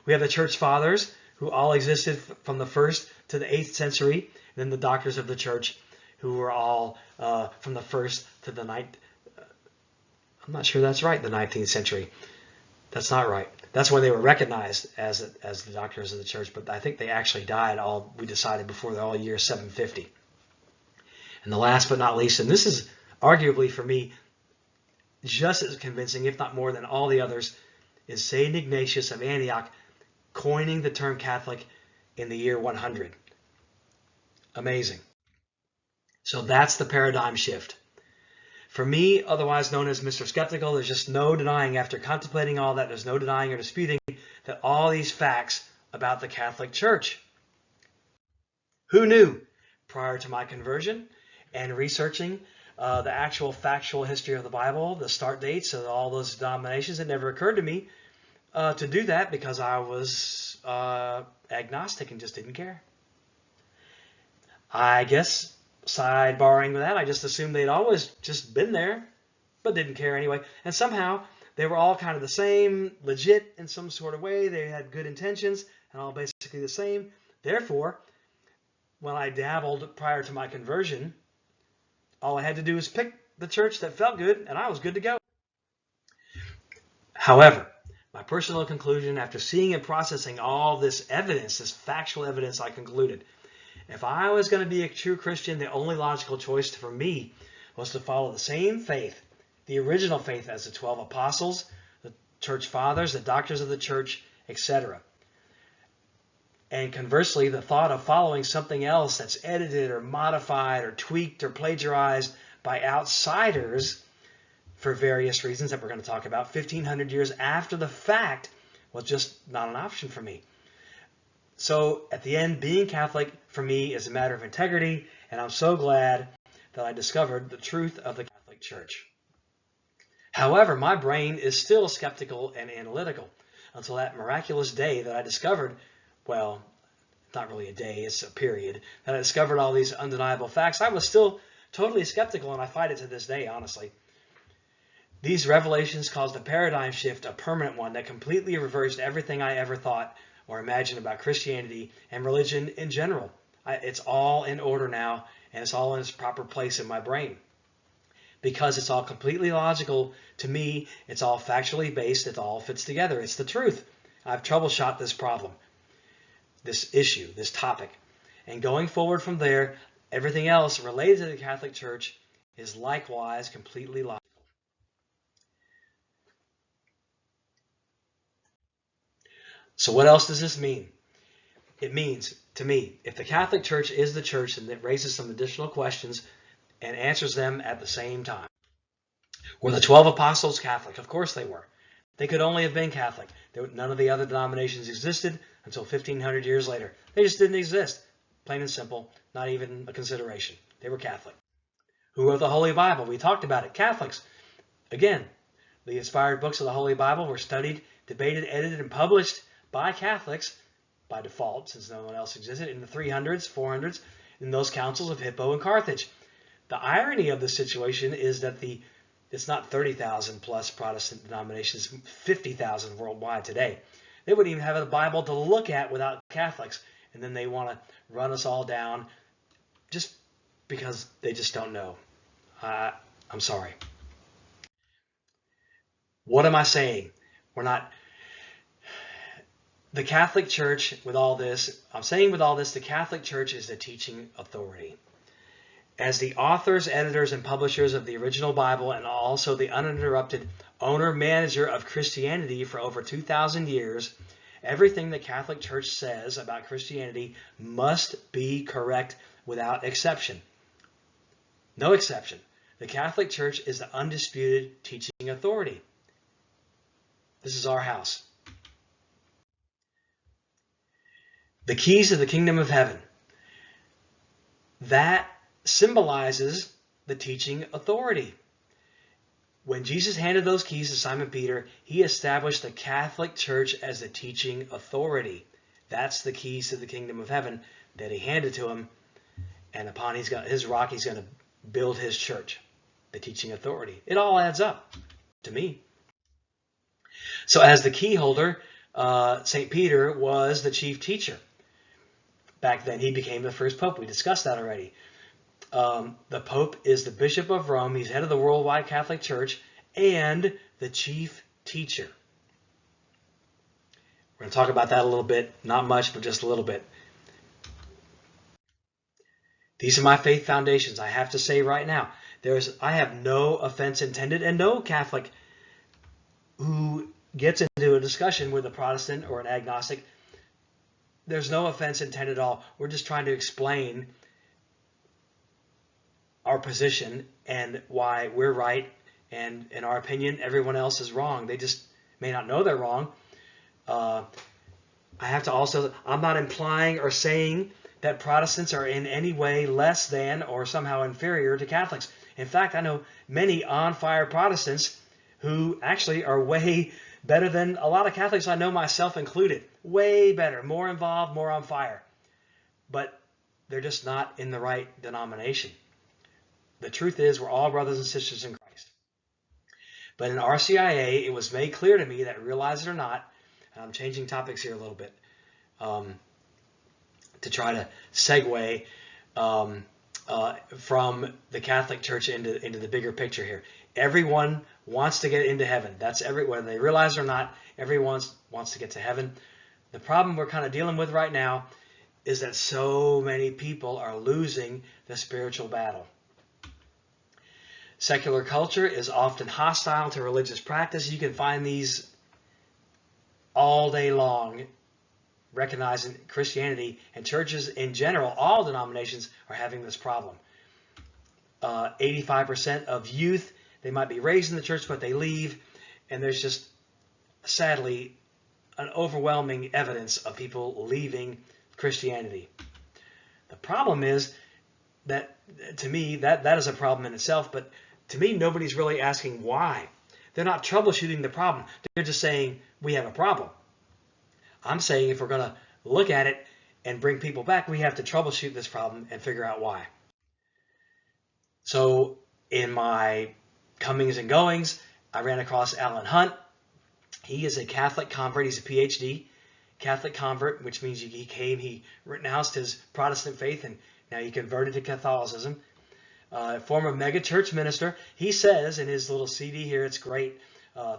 We have the Church Fathers, who all existed from the 1st to the 8th century. And then the Doctors of the Church, who were all from the 1st to the 9th. I'm not sure that's right, the 19th century. That's not right. That's when they were recognized as the Doctors of the Church, but I think they actually died, we decided, before the all year 750. And the last but not least, and this is arguably for me just as convincing, if not more than all the others, is St. Ignatius of Antioch coining the term Catholic in the year 100. Amazing. So that's the paradigm shift. For me, otherwise known as Mr. Skeptical, there's just no denying, after contemplating all that, there's no denying or disputing that all these facts about the Catholic Church. Who knew? Prior to my conversion and researching the actual factual history of the Bible, the start dates of all those denominations, it never occurred to me to do that because I was agnostic and just didn't care. I guess, sidebarring with that, I just assumed they'd always just been there, but didn't care anyway. And somehow they were all kind of the same, legit in some sort of way. They had good intentions and all basically the same. Therefore, when I dabbled prior to my conversion, all I had to do was pick the church that felt good, and I was good to go. However, my personal conclusion, after seeing and processing all this evidence, this factual evidence, I concluded, if I was going to be a true Christian, the only logical choice for me was to follow the same faith, the original faith as the 12 apostles, the church fathers, the doctors of the church, etc. And conversely, the thought of following something else that's edited or modified or tweaked or plagiarized by outsiders for various reasons that we're going to talk about 1,500 years after the fact was just not an option for me. So at the end, being Catholic for me is a matter of integrity, and I'm so glad that I discovered the truth of the Catholic Church. However, my brain is still skeptical and analytical until that miraculous day that I discovered, well, not really a day, it's a period, that I discovered all these undeniable facts. I was still totally skeptical, and I fight it to this day, honestly. These revelations caused a paradigm shift, a permanent one, that completely reversed everything I ever thought or imagined about Christianity and religion in general. It's all in order now, and it's all in its proper place in my brain. Because it's all completely logical to me, it's all factually based, it all fits together. It's the truth. I've troubleshot this problem, this issue, this topic. And going forward from there, everything else related to the Catholic Church is likewise completely logical. So what else does this mean? It means, to me, if the Catholic Church is the church, and it raises some additional questions and answers them at the same time. Were the 12 apostles Catholic? Of course they were. They could only have been Catholic. None of the other denominations existed until 1,500 years later. They just didn't exist. Plain and simple, not even a consideration. They were Catholic. Who wrote the Holy Bible? We talked about it. Catholics. Again, the inspired books of the Holy Bible were studied, debated, edited, and published by Catholics by default, since no one else existed, in the 300s, 400s, in those councils of Hippo and Carthage. The irony of the situation is that it's not 30,000 plus Protestant denominations, 50,000 worldwide today. They wouldn't even have a Bible to look at without Catholics, and then they want to run us all down just because they just don't know. I'm sorry. What am I saying? The Catholic Church, with all this, the Catholic Church is the teaching authority. As the authors, editors, and publishers of the original Bible, and also the uninterrupted owner-manager of Christianity for over 2,000 years, everything the Catholic Church says about Christianity must be correct without exception. No exception. The Catholic Church is the undisputed teaching authority. This is our house. The keys of the kingdom of heaven. That symbolizes the teaching authority. When Jesus handed those keys to Simon Peter, he established the Catholic Church as the teaching authority. That's the keys to the kingdom of heaven that he handed to him, and upon his rock he's going to build his church, the teaching authority. It all adds up to me. So as the key holder, St. Peter was the chief teacher. Back then he became the first pope. We discussed that already. The Pope is the Bishop of Rome. He's head of the worldwide Catholic Church and the chief teacher. We're going to talk about that a little bit. Not much, but just a little bit. These are my faith foundations. I have to say right now, I have no offense intended, and no Catholic who gets into a discussion with a Protestant or an agnostic, there's no offense intended at all. We're just trying to explain our position and why we're right, and in our opinion everyone else is wrong. They just may not know they're wrong. I have to also, I'm not implying or saying that Protestants are in any way less than or somehow inferior to Catholics. In fact, I know many on-fire Protestants who actually are way better than a lot of Catholics I know, myself included. Way better, more involved, more on fire. But they're just not in the right denomination. The truth is, we're all brothers and sisters in Christ. But in RCIA, it was made clear to me that, realize it or not, and I'm changing topics here a little bit to try to segue from the Catholic Church into the bigger picture here. Everyone wants to get into heaven. That's whether they realize it or not, everyone wants to get to heaven. The problem we're kind of dealing with right now is that so many people are losing the spiritual battle. Secular culture is often hostile to religious practice. You can find these all day long, recognizing Christianity and churches in general, all denominations are having this problem. 85% of youth, they might be raised in the church, but they leave, and there's just, sadly, an overwhelming evidence of people leaving Christianity. The problem is that, to me, that is a problem in itself, but to me, nobody's really asking why. They're not troubleshooting the problem. They're just saying, we have a problem. I'm saying if we're going to look at it and bring people back, we have to troubleshoot this problem and figure out why. So in my comings and goings, I ran across Alan Hunt. He is a Catholic convert. He's a PhD Catholic convert, which means he renounced his Protestant faith and Now, he converted to Catholicism. Former megachurch minister. He says in his little CD here, it's great.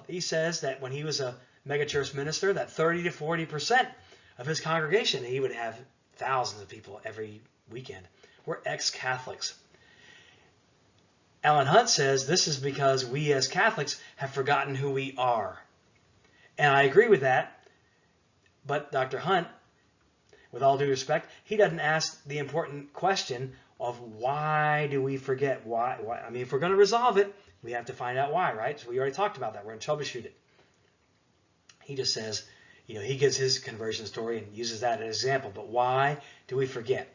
He says that when he was a megachurch minister, that 30 to 40% of his congregation, he would have thousands of people every weekend, were ex-Catholics. Alan Hunt says this is because we as Catholics have forgotten who we are. And I agree with that. But Dr. Hunt, with all due respect, he doesn't ask the important question of why do we forget? Why? I mean, if we're going to resolve it, we have to find out why, right? So we already talked about that. We're going to troubleshoot it. He just says, he gives his conversion story and uses that as an example. But why do we forget?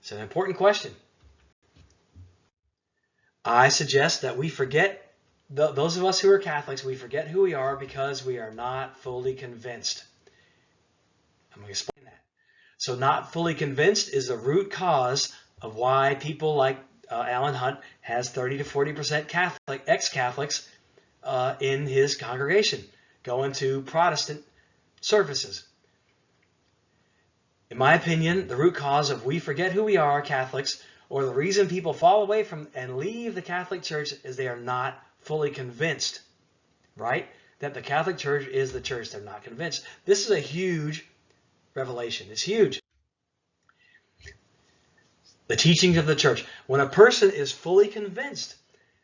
It's an important question. I suggest that we forget, those of us who are Catholics, we forget who we are because we are not fully convinced. I'm going to explain that. So not fully convinced is the root cause of why people like Alan Hunt has 30 to 40% Catholic, ex-Catholics in his congregation going to Protestant services. In my opinion, the root cause of we forget who we are, Catholics, or the reason people fall away from and leave the Catholic Church is they are not fully convinced, right? That the Catholic Church is the church. They're not convinced. This is a huge revelation. It's huge. The teachings of the church. When a person is fully convinced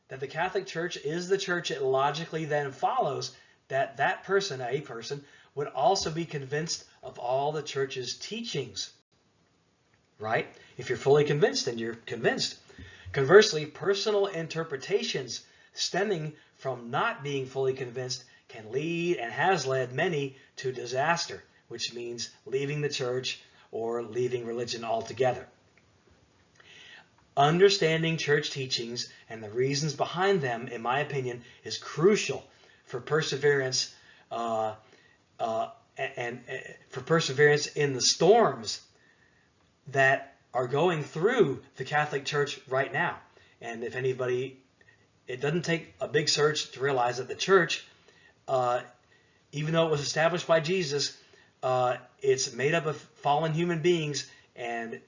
that the Catholic Church is the church, it logically then follows that that person, a person, would also be convinced of all the church's teachings, right? If you're fully convinced, then you're convinced. Conversely, personal interpretations stemming from not being fully convinced can lead and has led many to disaster, which means leaving the church or leaving religion altogether. Understanding church teachings and the reasons behind them, in my opinion, is crucial for perseverance and for perseverance in the storms that are going through the Catholic Church right now. And if anybody, it doesn't take a big search to realize that the church, even though it was established by Jesus, it's made up of fallen human beings, and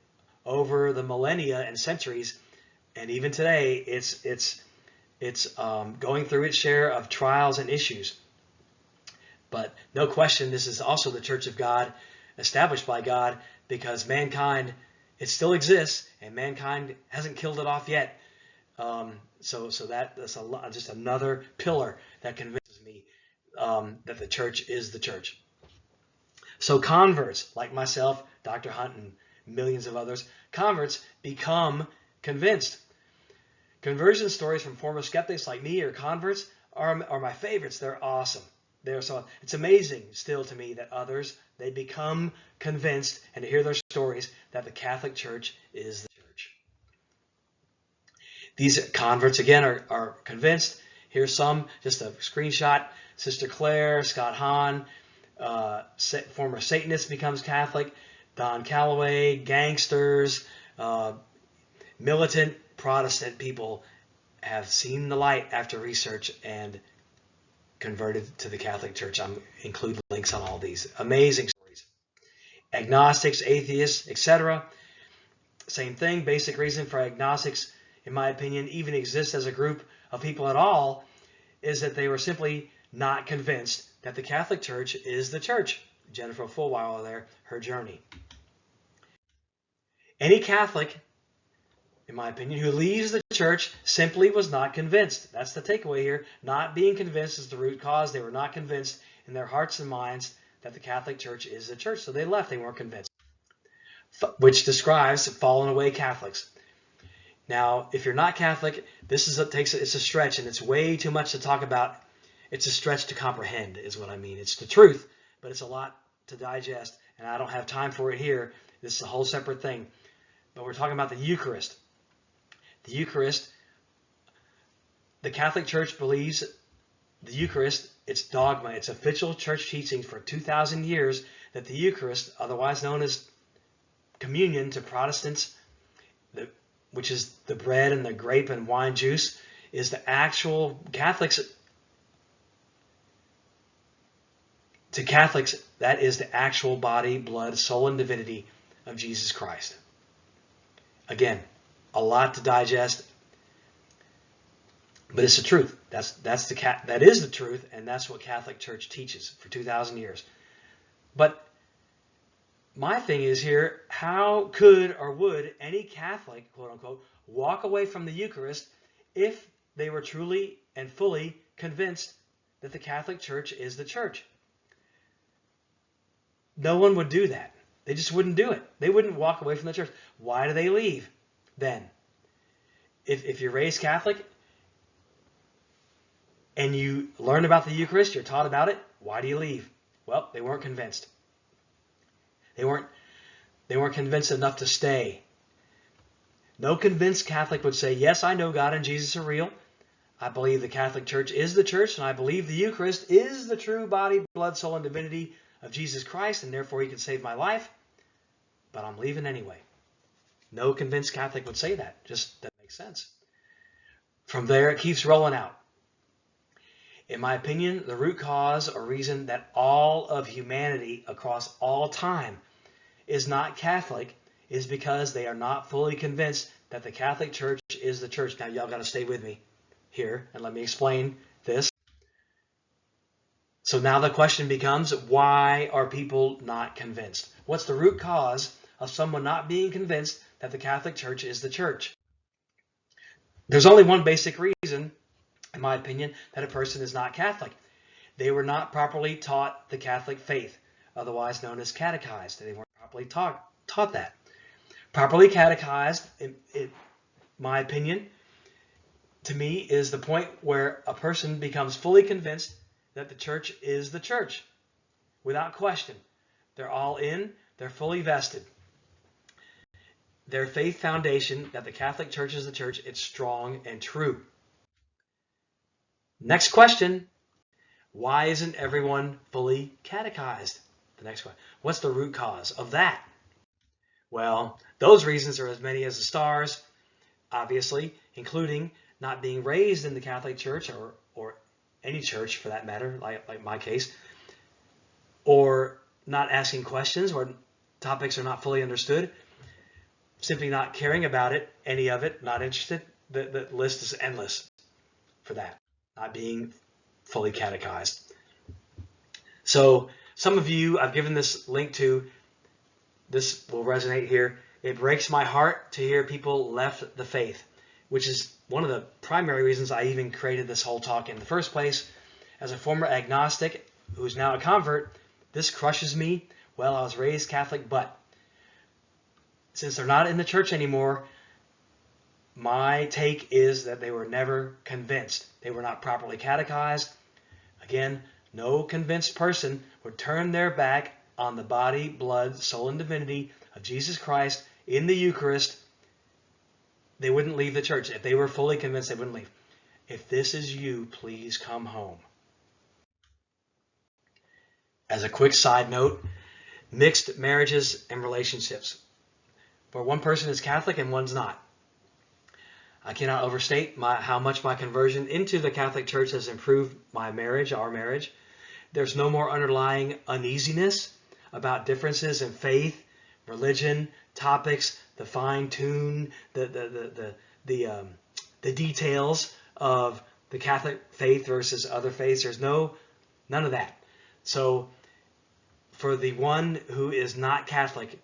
over the millennia and centuries, and even today, it's going through its share of trials and issues. But no question, this is also the Church of God, established by God, because mankind, it still exists, and mankind hasn't killed it off yet. So that's just another pillar that convinces me that the church is the church. So converts, like myself, Dr. Hunt, and millions of others, converts become convinced. Conversion stories from former skeptics like me or converts are my favorites. They're awesome. It's amazing still to me that others, they become convinced, and to hear their stories, that the Catholic Church is the church. These converts, again, are convinced. Here's some, just a screenshot. Sister Claire, Scott Hahn, former Satanist becomes Catholic. Don Calloway, gangsters, militant Protestant people have seen the light after research and converted to the Catholic Church. I'm include links on all these. Amazing stories. Agnostics, atheists, etc. Same thing. Basic reason for agnostics, in my opinion, even exist as a group of people at all, is that they were simply not convinced that the Catholic Church is the church. Jennifer Fulwiler there, her journey. Any Catholic, in my opinion, who leaves the church simply was not convinced. That's the takeaway here. Not being convinced is the root cause. They were not convinced in their hearts and minds that the Catholic Church is the church. So they left. They weren't convinced. Which describes fallen away Catholics. Now, if you're not Catholic, it's a stretch, and it's way too much to talk about. It's a stretch to comprehend, is what I mean. It's the truth, but it's a lot to digest, and I don't have time for it here. This is a whole separate thing. But we're talking about the Eucharist. The Eucharist, the Catholic Church believes the Eucharist, its dogma, its official church teaching for 2,000 years, that the Eucharist, otherwise known as communion to Protestants, which is the bread and the grape and wine juice, is the actual Catholics. To Catholics, that is the actual body, blood, soul, and divinity of Jesus Christ. Again, a lot to digest, but it's the truth. That is the truth, and that's what Catholic Church teaches for 2,000 years. But my thing is here, how could or would any Catholic, quote unquote, walk away from the Eucharist if they were truly and fully convinced that the Catholic Church is the church? No one would do that. They just wouldn't do it. They wouldn't walk away from the church. Why do they leave then? If you're raised Catholic and you learn about the Eucharist, you're taught about it, why do you leave? Well, they weren't convinced. They weren't convinced enough to stay. No convinced Catholic would say, yes, I know God and Jesus are real. I believe the Catholic Church is the church, and I believe the Eucharist is the true body, blood, soul, and divinity of Jesus Christ, and therefore he can save my life, but I'm leaving anyway. No convinced Catholic would say that. Just that makes sense. From there, it keeps rolling out. In my opinion, the root cause or reason that all of humanity across all time is not Catholic is because they are not fully convinced that the Catholic Church is the church. Now, y'all got to stay with me here and let me explain this. So now the question becomes, why are people not convinced? What's the root cause of someone not being convinced that the Catholic Church is the church? There's only one basic reason, in my opinion, that a person is not Catholic. They were not properly taught the Catholic faith, otherwise known as catechized. They weren't properly taught that. Properly catechized, in my opinion, to me, is the point where a person becomes fully convinced that the church is the church, without question. They're all in, they're fully vested. Their faith foundation, that the Catholic Church is the church, it's strong and true. Next question, why isn't everyone fully catechized? The next one, what's the root cause of that? Well, those reasons are as many as the stars, obviously, including not being raised in the Catholic Church or any church for that matter, like my case, or not asking questions or topics are not fully understood, simply not caring about it, any of it, not interested. The list is endless for that, not being fully catechized. So some of you, I've given this link to, this will resonate here. It breaks my heart to hear people left the faith, which is one of the primary reasons I even created this whole talk in the first place. As a former agnostic who's now a convert, this crushes me. Well, I was raised Catholic, but since they're not in the church anymore, my take is that they were never convinced. They were not properly catechized. Again, no convinced person would turn their back on the body, blood, soul, and divinity of Jesus Christ in the Eucharist. They wouldn't leave the church. If they were fully convinced, they wouldn't leave. If this is you, please come home. As a quick side note, mixed marriages and relationships, where one person is Catholic and one's not. I cannot overstate how much my conversion into the Catholic Church has improved my marriage, our marriage. There's no more underlying uneasiness about differences in faith, religion, topics, the fine-tune, the details of the Catholic faith versus other faiths. There's none of that. So for the one who is not Catholic,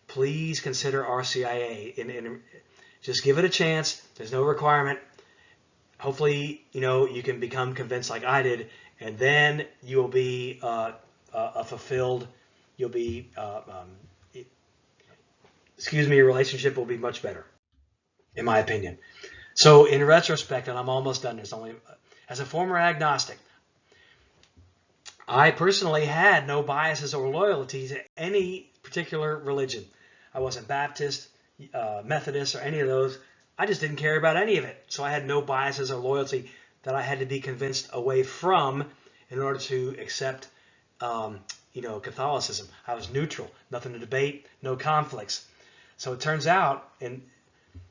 please consider RCIA. Just give it a chance. There's no requirement. Hopefully, you can become convinced like I did, and then you'll be a fulfilled. You'll be, your relationship will be much better, in my opinion. So, in retrospect, and I'm almost done. As a former agnostic, I personally had no biases or loyalty to any particular religion. I wasn't Baptist, Methodist, or any of those. I just didn't care about any of it. So I had no biases or loyalty that I had to be convinced away from in order to accept, Catholicism. I was neutral, nothing to debate, no conflicts. So it turns out, and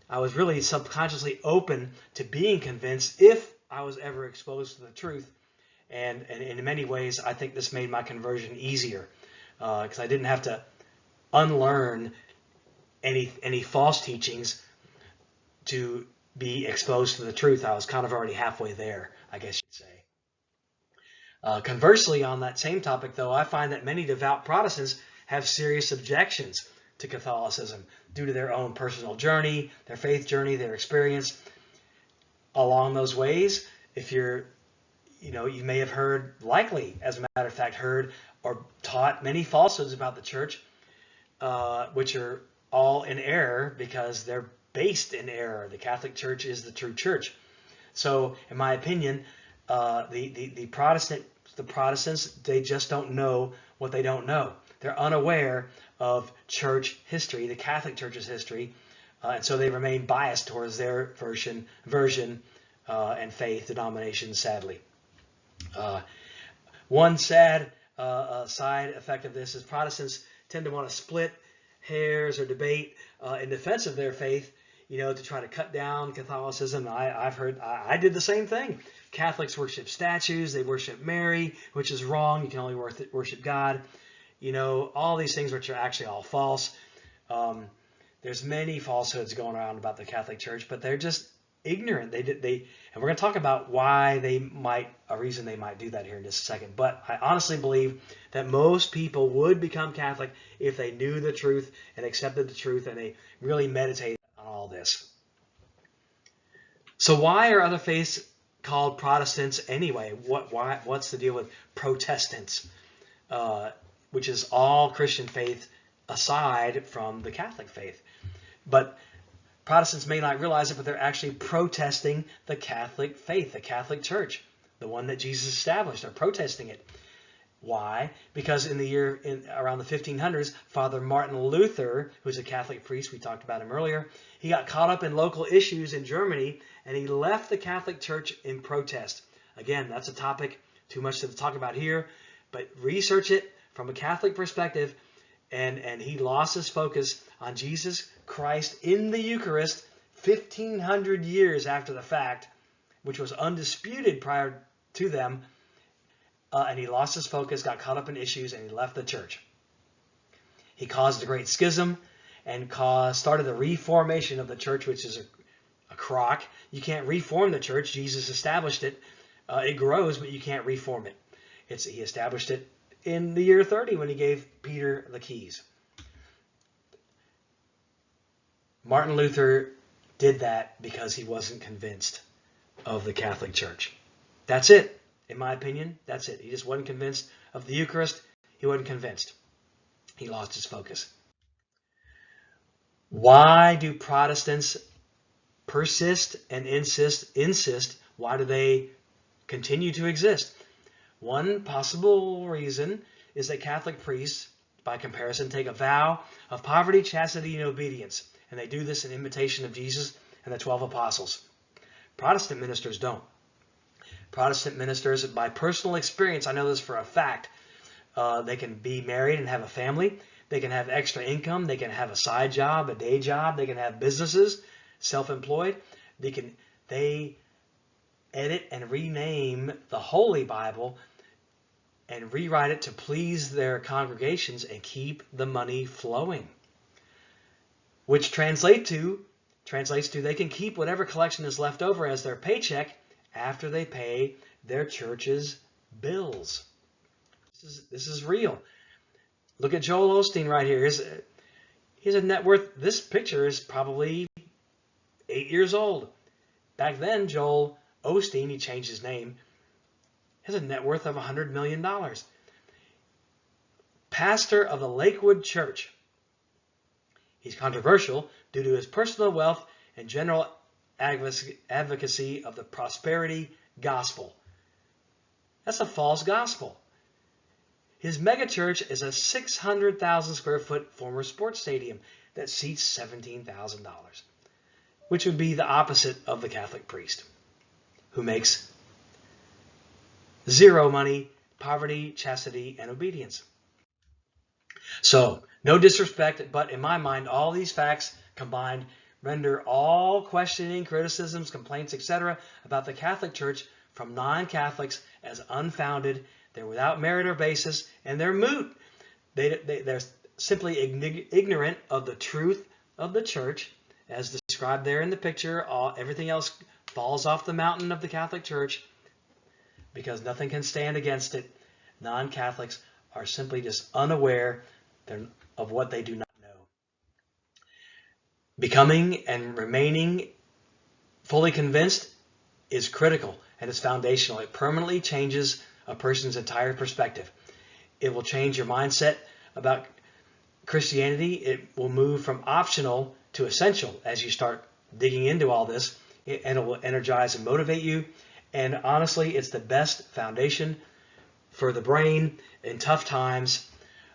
I was really subconsciously open to being convinced if I was ever exposed to the truth. And in many ways, I think this made my conversion easier because I didn't have to unlearn any false teachings to be exposed to the truth. I was kind of already halfway there, I guess you'd say. Conversely, on that same topic, though, I find that many devout Protestants have serious objections to Catholicism due to their own personal journey, their faith journey, their experience along those ways. If you're, you may have heard, likely, as a matter of fact, heard or taught many falsehoods about the church, which are all in error because they're based in error. The Catholic Church is the true church. So, in my opinion, the Protestants, they just don't know what they don't know. They're unaware of church history, the Catholic Church's history, and so they remain biased towards their version and faith denomination, sadly. One sad side effect of this is Protestants tend to want to split hairs or debate in defense of their faith, to try to cut down Catholicism. I've heard, I did the same thing. Catholics worship statues, they worship Mary, which is wrong. You can only worship God. All these things which are actually all false. There's many falsehoods going around about the Catholic Church, but they're just ignorant. And we're going to talk about why a reason they might do that here in just a second. But I honestly believe that most people would become Catholic if they knew the truth and accepted the truth and they really meditated on all this. So why are other faiths called Protestants anyway? What's the deal with Protestants, which is all Christian faith aside from the Catholic faith? But Protestants may not realize it, but they're actually protesting the Catholic faith, the Catholic Church, the one that Jesus established. They're protesting it. Why? Because around the 1500s, Father Martin Luther, who's a Catholic priest, we talked about him earlier, he got caught up in local issues in Germany, and he left the Catholic Church in protest. Again, that's a topic too much to talk about here, but research it from a Catholic perspective, and he lost his focus on Jesus Christ in the Eucharist 1,500 years after the fact, which was undisputed prior to them, and he lost his focus, got caught up in issues, and he left the church. He caused a great schism and started the reformation of the church, which is a crock. You can't reform the church. Jesus established it. It grows, but you can't reform it. He established it in the year 30 when he gave Peter the keys. Martin Luther did that because he wasn't convinced of the Catholic Church. That's it. In my opinion, that's it. He just wasn't convinced of the Eucharist. He wasn't convinced. He lost his focus. Why do Protestants persist and insist? Why do they continue to exist? One possible reason is that Catholic priests, by comparison, take a vow of poverty, chastity, and obedience. And they do this in imitation of Jesus and the 12 apostles. Protestant ministers don't. Protestant ministers, by personal experience, I know this for a fact, they can be married and have a family. They can have extra income. They can have a side job, a day job. They can have businesses, self-employed. They edit and rename the Holy Bible and rewrite it to please their congregations and keep the money flowing. Which translates to they can keep whatever collection is left over as their paycheck after they pay their church's bills. This is real. Look at Joel Osteen right here. Here's a net worth. This picture is probably 8 years old. Back then, Joel Osteen, he changed his name, has a net worth of $100 million. Pastor of the Lakewood Church. He's controversial due to his personal wealth and general advocacy of the prosperity gospel. That's a false gospel. His megachurch is a 600,000 square foot former sports stadium that seats $17,000, which would be the opposite of the Catholic priest, who makes zero money, poverty, chastity, and obedience. So, no disrespect, but in my mind, all these facts combined render all questioning, criticisms, complaints, etc. about the Catholic Church from non-Catholics as unfounded. They're without merit or basis, and they're moot. They're simply ignorant of the truth of the church, as described there in the picture. Everything else falls off the mountain of the Catholic Church because nothing can stand against it. Non-Catholics are simply just unaware of what they do not know. Becoming and remaining fully convinced is critical and it's foundational. It permanently changes a person's entire perspective. It will change your mindset about Christianity. It will move from optional to essential as you start digging into all this, and it will energize and motivate you. And honestly, it's the best foundation for the brain in tough times.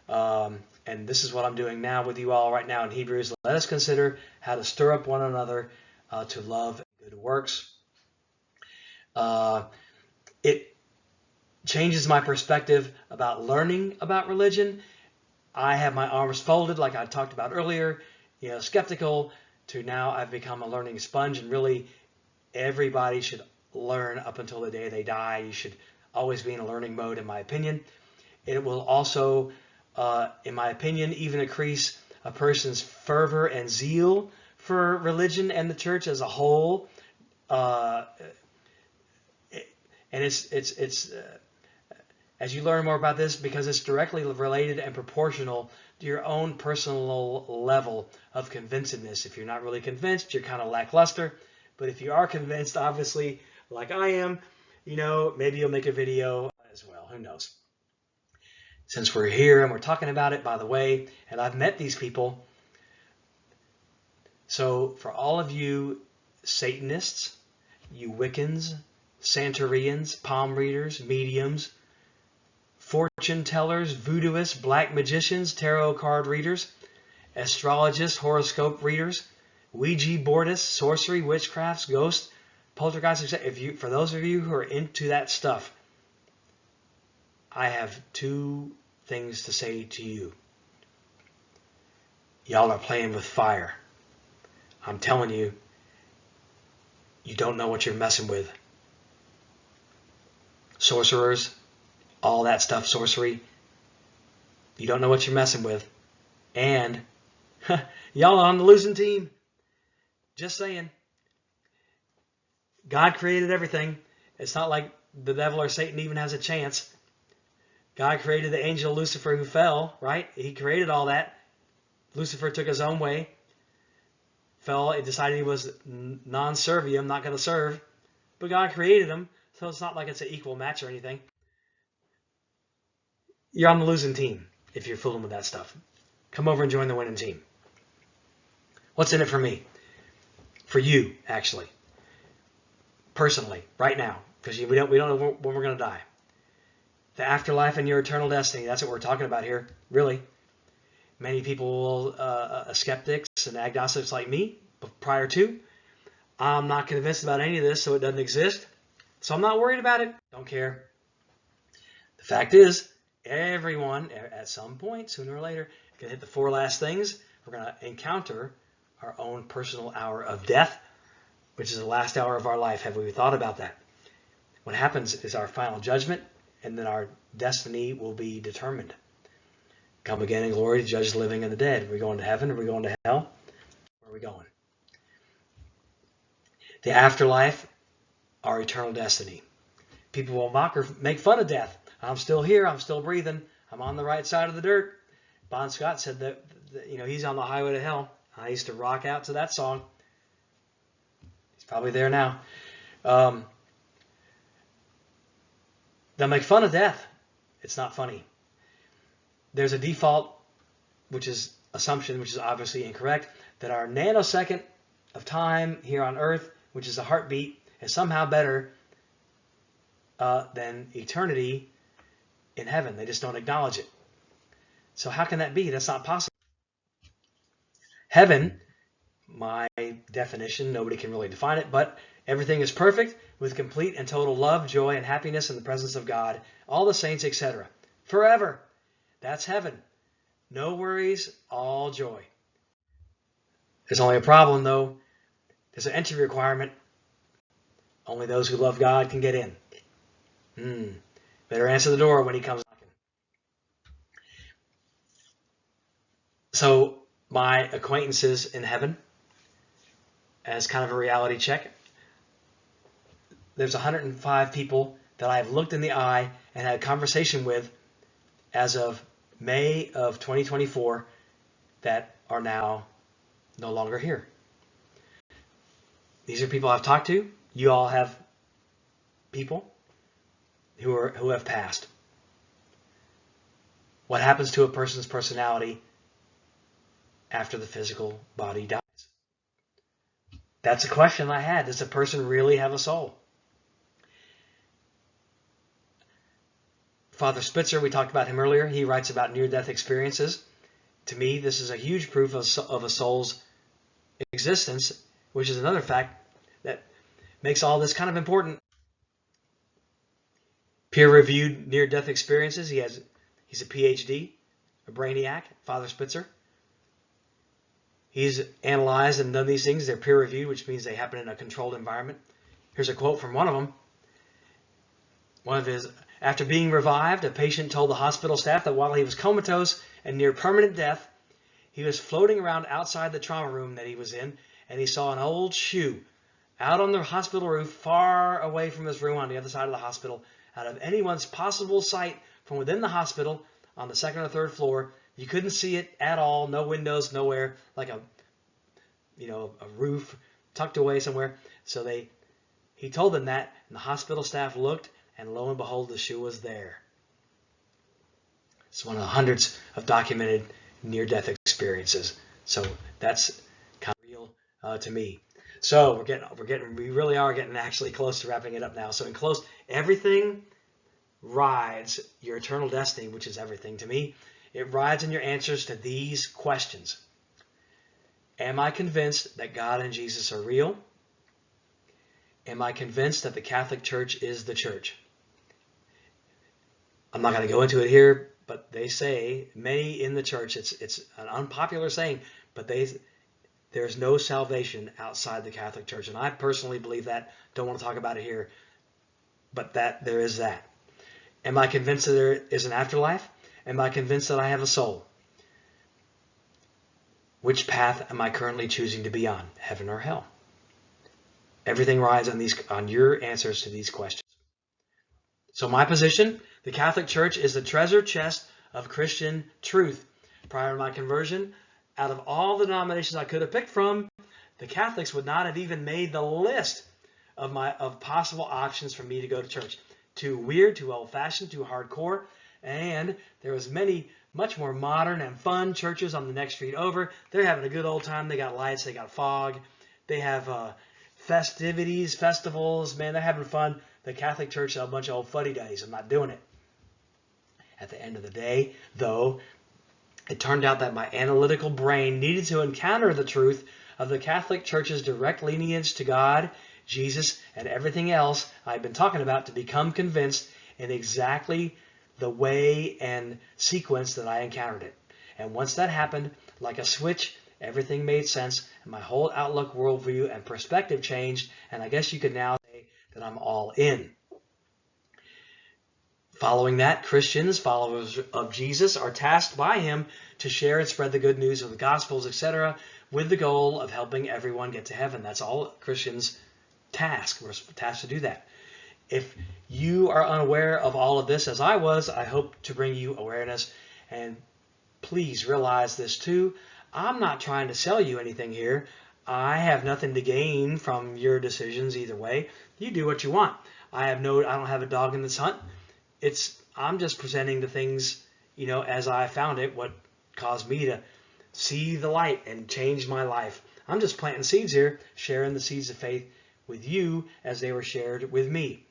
And this is what I'm doing now with you all right now in Hebrews. Let us consider how to stir up one another to love and good works. It changes my perspective about learning about religion. I have my arms folded, like I talked about earlier, skeptical, to now I've become a learning sponge, and really everybody should learn up until the day they die. You should always be in a learning mode, in my opinion. It will also, in my opinion, even increase a person's fervor and zeal for religion and the church as a whole. And it's as you learn more about this, because it's directly related and proportional to your own personal level of convincedness. If you're not really convinced, you're kind of lackluster. But if you are convinced, obviously, like I am, maybe you'll make a video as well. Who knows? Since we're here and we're talking about it, by the way, and I've met these people. So for all of you Satanists, you Wiccans, Santerians, palm readers, mediums, fortune tellers, voodooists, black magicians, tarot card readers, astrologists, horoscope readers, Ouija boardists, sorcery, witchcrafts, ghosts, poltergeists, etc. For those of you who are into that stuff, I have two things to say to you. Y'all are playing with fire. I'm telling you, you don't know what you're messing with. Sorcerers, all that stuff, sorcery, you don't know what you're messing with. And y'all are on the losing team. Just saying. God created everything. It's not like the devil or Satan even has a chance. God created the angel Lucifer who fell, right? He created all that. Lucifer took his own way. Fell and decided he was non-servium, not going to serve. But God created him, so it's not like it's an equal match or anything. You're on the losing team if you're fooling with that stuff. Come over and join the winning team. What's in it for me? For you, actually. Personally, right now. Because we don't know when we're going to die. The afterlife and your eternal destiny. That's what we're talking about here, really. Many people, skeptics and agnostics like me, prior to, I'm not convinced about any of this, so it doesn't exist. So I'm not worried about it. Don't care. The fact is, everyone, at some point, sooner or later, can hit the four last things. We're going to encounter our own personal hour of death, which is the last hour of our life. Have we thought about that? What happens is our final judgment, and then our destiny will be determined. Come again in glory to judge the living and the dead. Are we going to heaven? Are we going to hell? Where are we going? The afterlife, our eternal destiny. People will mock or make fun of death. I'm still here. I'm still breathing. I'm on the right side of the dirt. Bon Scott said that he's on the highway to hell. I used to rock out to that song. He's probably there now. They'll make fun of death. It's not funny. There's a default, which is assumption, which is obviously incorrect, that our nanosecond of time here on Earth, which is a heartbeat, is somehow better than eternity in heaven. They just don't acknowledge it. So how can that be? That's not possible. Heaven, my definition, nobody can really define it, but everything is perfect with complete and total love, joy, and happiness in the presence of God, all the saints, etc. Forever. That's heaven. No worries, all joy. There's only a problem, though. There's an entry requirement. Only those who love God can get in. Better answer the door when he comes knocking. So my acquaintances in heaven as kind of a reality check. There's 105 people that I've looked in the eye and had a conversation with as of May of 2024 that are now no longer here. These are people I've talked to. You all have people who have passed. What happens to a person's personality after the physical body dies? That's a question I had. Does a person really have a soul? Father Spitzer, we talked about him earlier. He writes about near-death experiences. To me, this is a huge proof of a soul's existence, which is another fact that makes all this kind of important. Peer-reviewed near-death experiences. He's a PhD, a brainiac, Father Spitzer. He's analyzed and done these things. They're peer-reviewed, which means they happen in a controlled environment. Here's a quote from one of them. One of his, after being revived, a patient told the hospital staff that while he was comatose and near permanent death, he was floating around outside the trauma room that he was in, and he saw an old shoe out on the hospital roof, far away from his room on the other side of the hospital, out of anyone's possible sight from within the hospital on the second or third floor. You couldn't see it at all, no windows, nowhere, like a roof tucked away somewhere. So he told them that, and the hospital staff looked, and lo and behold, the shoe was there. It's one of the hundreds of documented near-death experiences. So that's kind of real to me. So we really are getting actually close to wrapping it up now. So in close, everything rides your eternal destiny, which is everything to me. It rides in your answers to these questions. Am I convinced that God and Jesus are real? Am I convinced that the Catholic Church is the church? I'm not going to go into it here, but they say, many in the church, it's an unpopular saying, but there's no salvation outside the Catholic Church. And I personally believe that. Don't want to talk about it here, but there is that. Am I convinced that there is an afterlife? Am I convinced that I have a soul? Which path am I currently choosing to be on, heaven or hell? Everything rides on your answers to these questions. So my position, the Catholic Church is the treasure chest of Christian truth. Prior to my conversion, out of all the denominations I could have picked from, the Catholics would not have even made the list of possible options for me to go to church. Too weird, too old-fashioned, too hardcore. And there was much more modern and fun churches on the next street over. They're having a good old time. They got lights, they got fog. They have festivities, festivals. Man, they're having fun. The Catholic Church is a bunch of old fuddy-duddies. I'm not doing it. At the end of the day, though, it turned out that my analytical brain needed to encounter the truth of the Catholic Church's direct lineage to God, Jesus, and everything else I've been talking about to become convinced in exactly the way and sequence that I encountered it. And once that happened, like a switch, everything made sense, and my whole outlook, worldview, and perspective changed, and I guess you could now say that I'm all in. Following that, Christians, followers of Jesus, are tasked by him to share and spread the good news of the Gospels, etc., with the goal of helping everyone get to heaven. That's all Christians' task. We're tasked to do that. If you are unaware of all of this, as I was, I hope to bring you awareness. And please realize this too. I'm not trying to sell you anything here. I have nothing to gain from your decisions either way. You do what you want. I don't have a dog in this hunt. I'm just presenting the things, as I found it, what caused me to see the light and change my life. I'm just planting seeds here, sharing the seeds of faith with you as they were shared with me.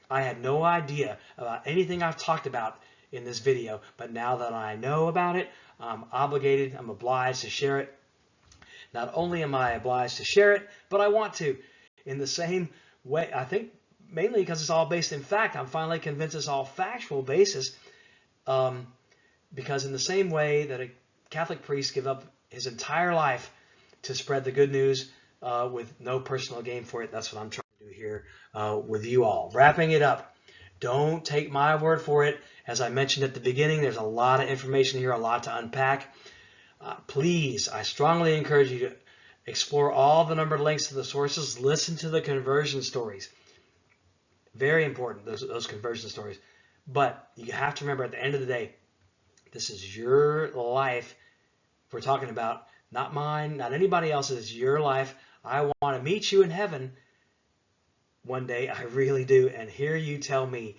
I had no idea about anything I've talked about in this video, but now that I know about it, I'm obligated, I'm obliged to share it. Not only am I obliged to share it, but I want to. In the same way, I think mainly because it's all based in fact, I'm finally convinced it's all factual basis, because in the same way that a Catholic priest gave up his entire life to spread the good news with no personal gain for it, that's what I'm trying to do here with you all. Wrapping it up, don't take my word for it. As I mentioned at the beginning, there's a lot of information here, a lot to unpack. Please, I strongly encourage you to explore all the numbered links to the sources. Listen to the conversion stories. Very important, those conversion stories. But you have to remember, at the end of the day, this is your life we're talking about, not mine, not anybody else's, your life. I want to meet you in heaven one day. I really do. And hear you tell me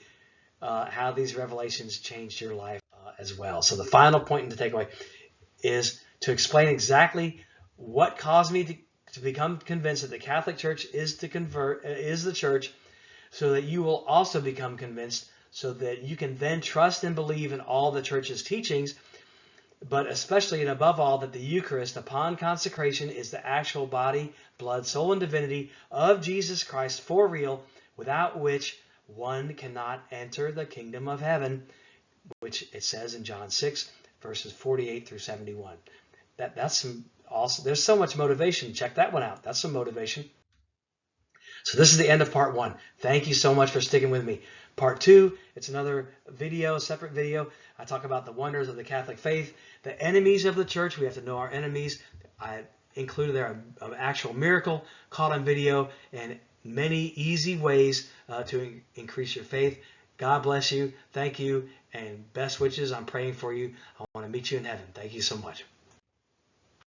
how these revelations changed your life as well. So the final point in the takeaway is to explain exactly what caused me to become convinced that the Catholic Church is the church, so that you will also become convinced, so that you can then trust and believe in all the church's teachings, but especially and above all that the Eucharist upon consecration is the actual body, blood, soul, and divinity of Jesus Christ for real, without which one cannot enter the kingdom of heaven, which it says in John 6, verses 48 through 71. That's some also. There's so much motivation. Check that one out. That's some motivation. So this is the end of part 1. Thank you so much for sticking with me. Part 2, it's another video, separate video. I talk about the wonders of the Catholic faith, the enemies of the church. We have to know our enemies. I included there an actual miracle caught on video and many easy ways to increase your faith. God bless you. Thank you. And best wishes. I'm praying for you. I want to meet you in heaven. Thank you so much.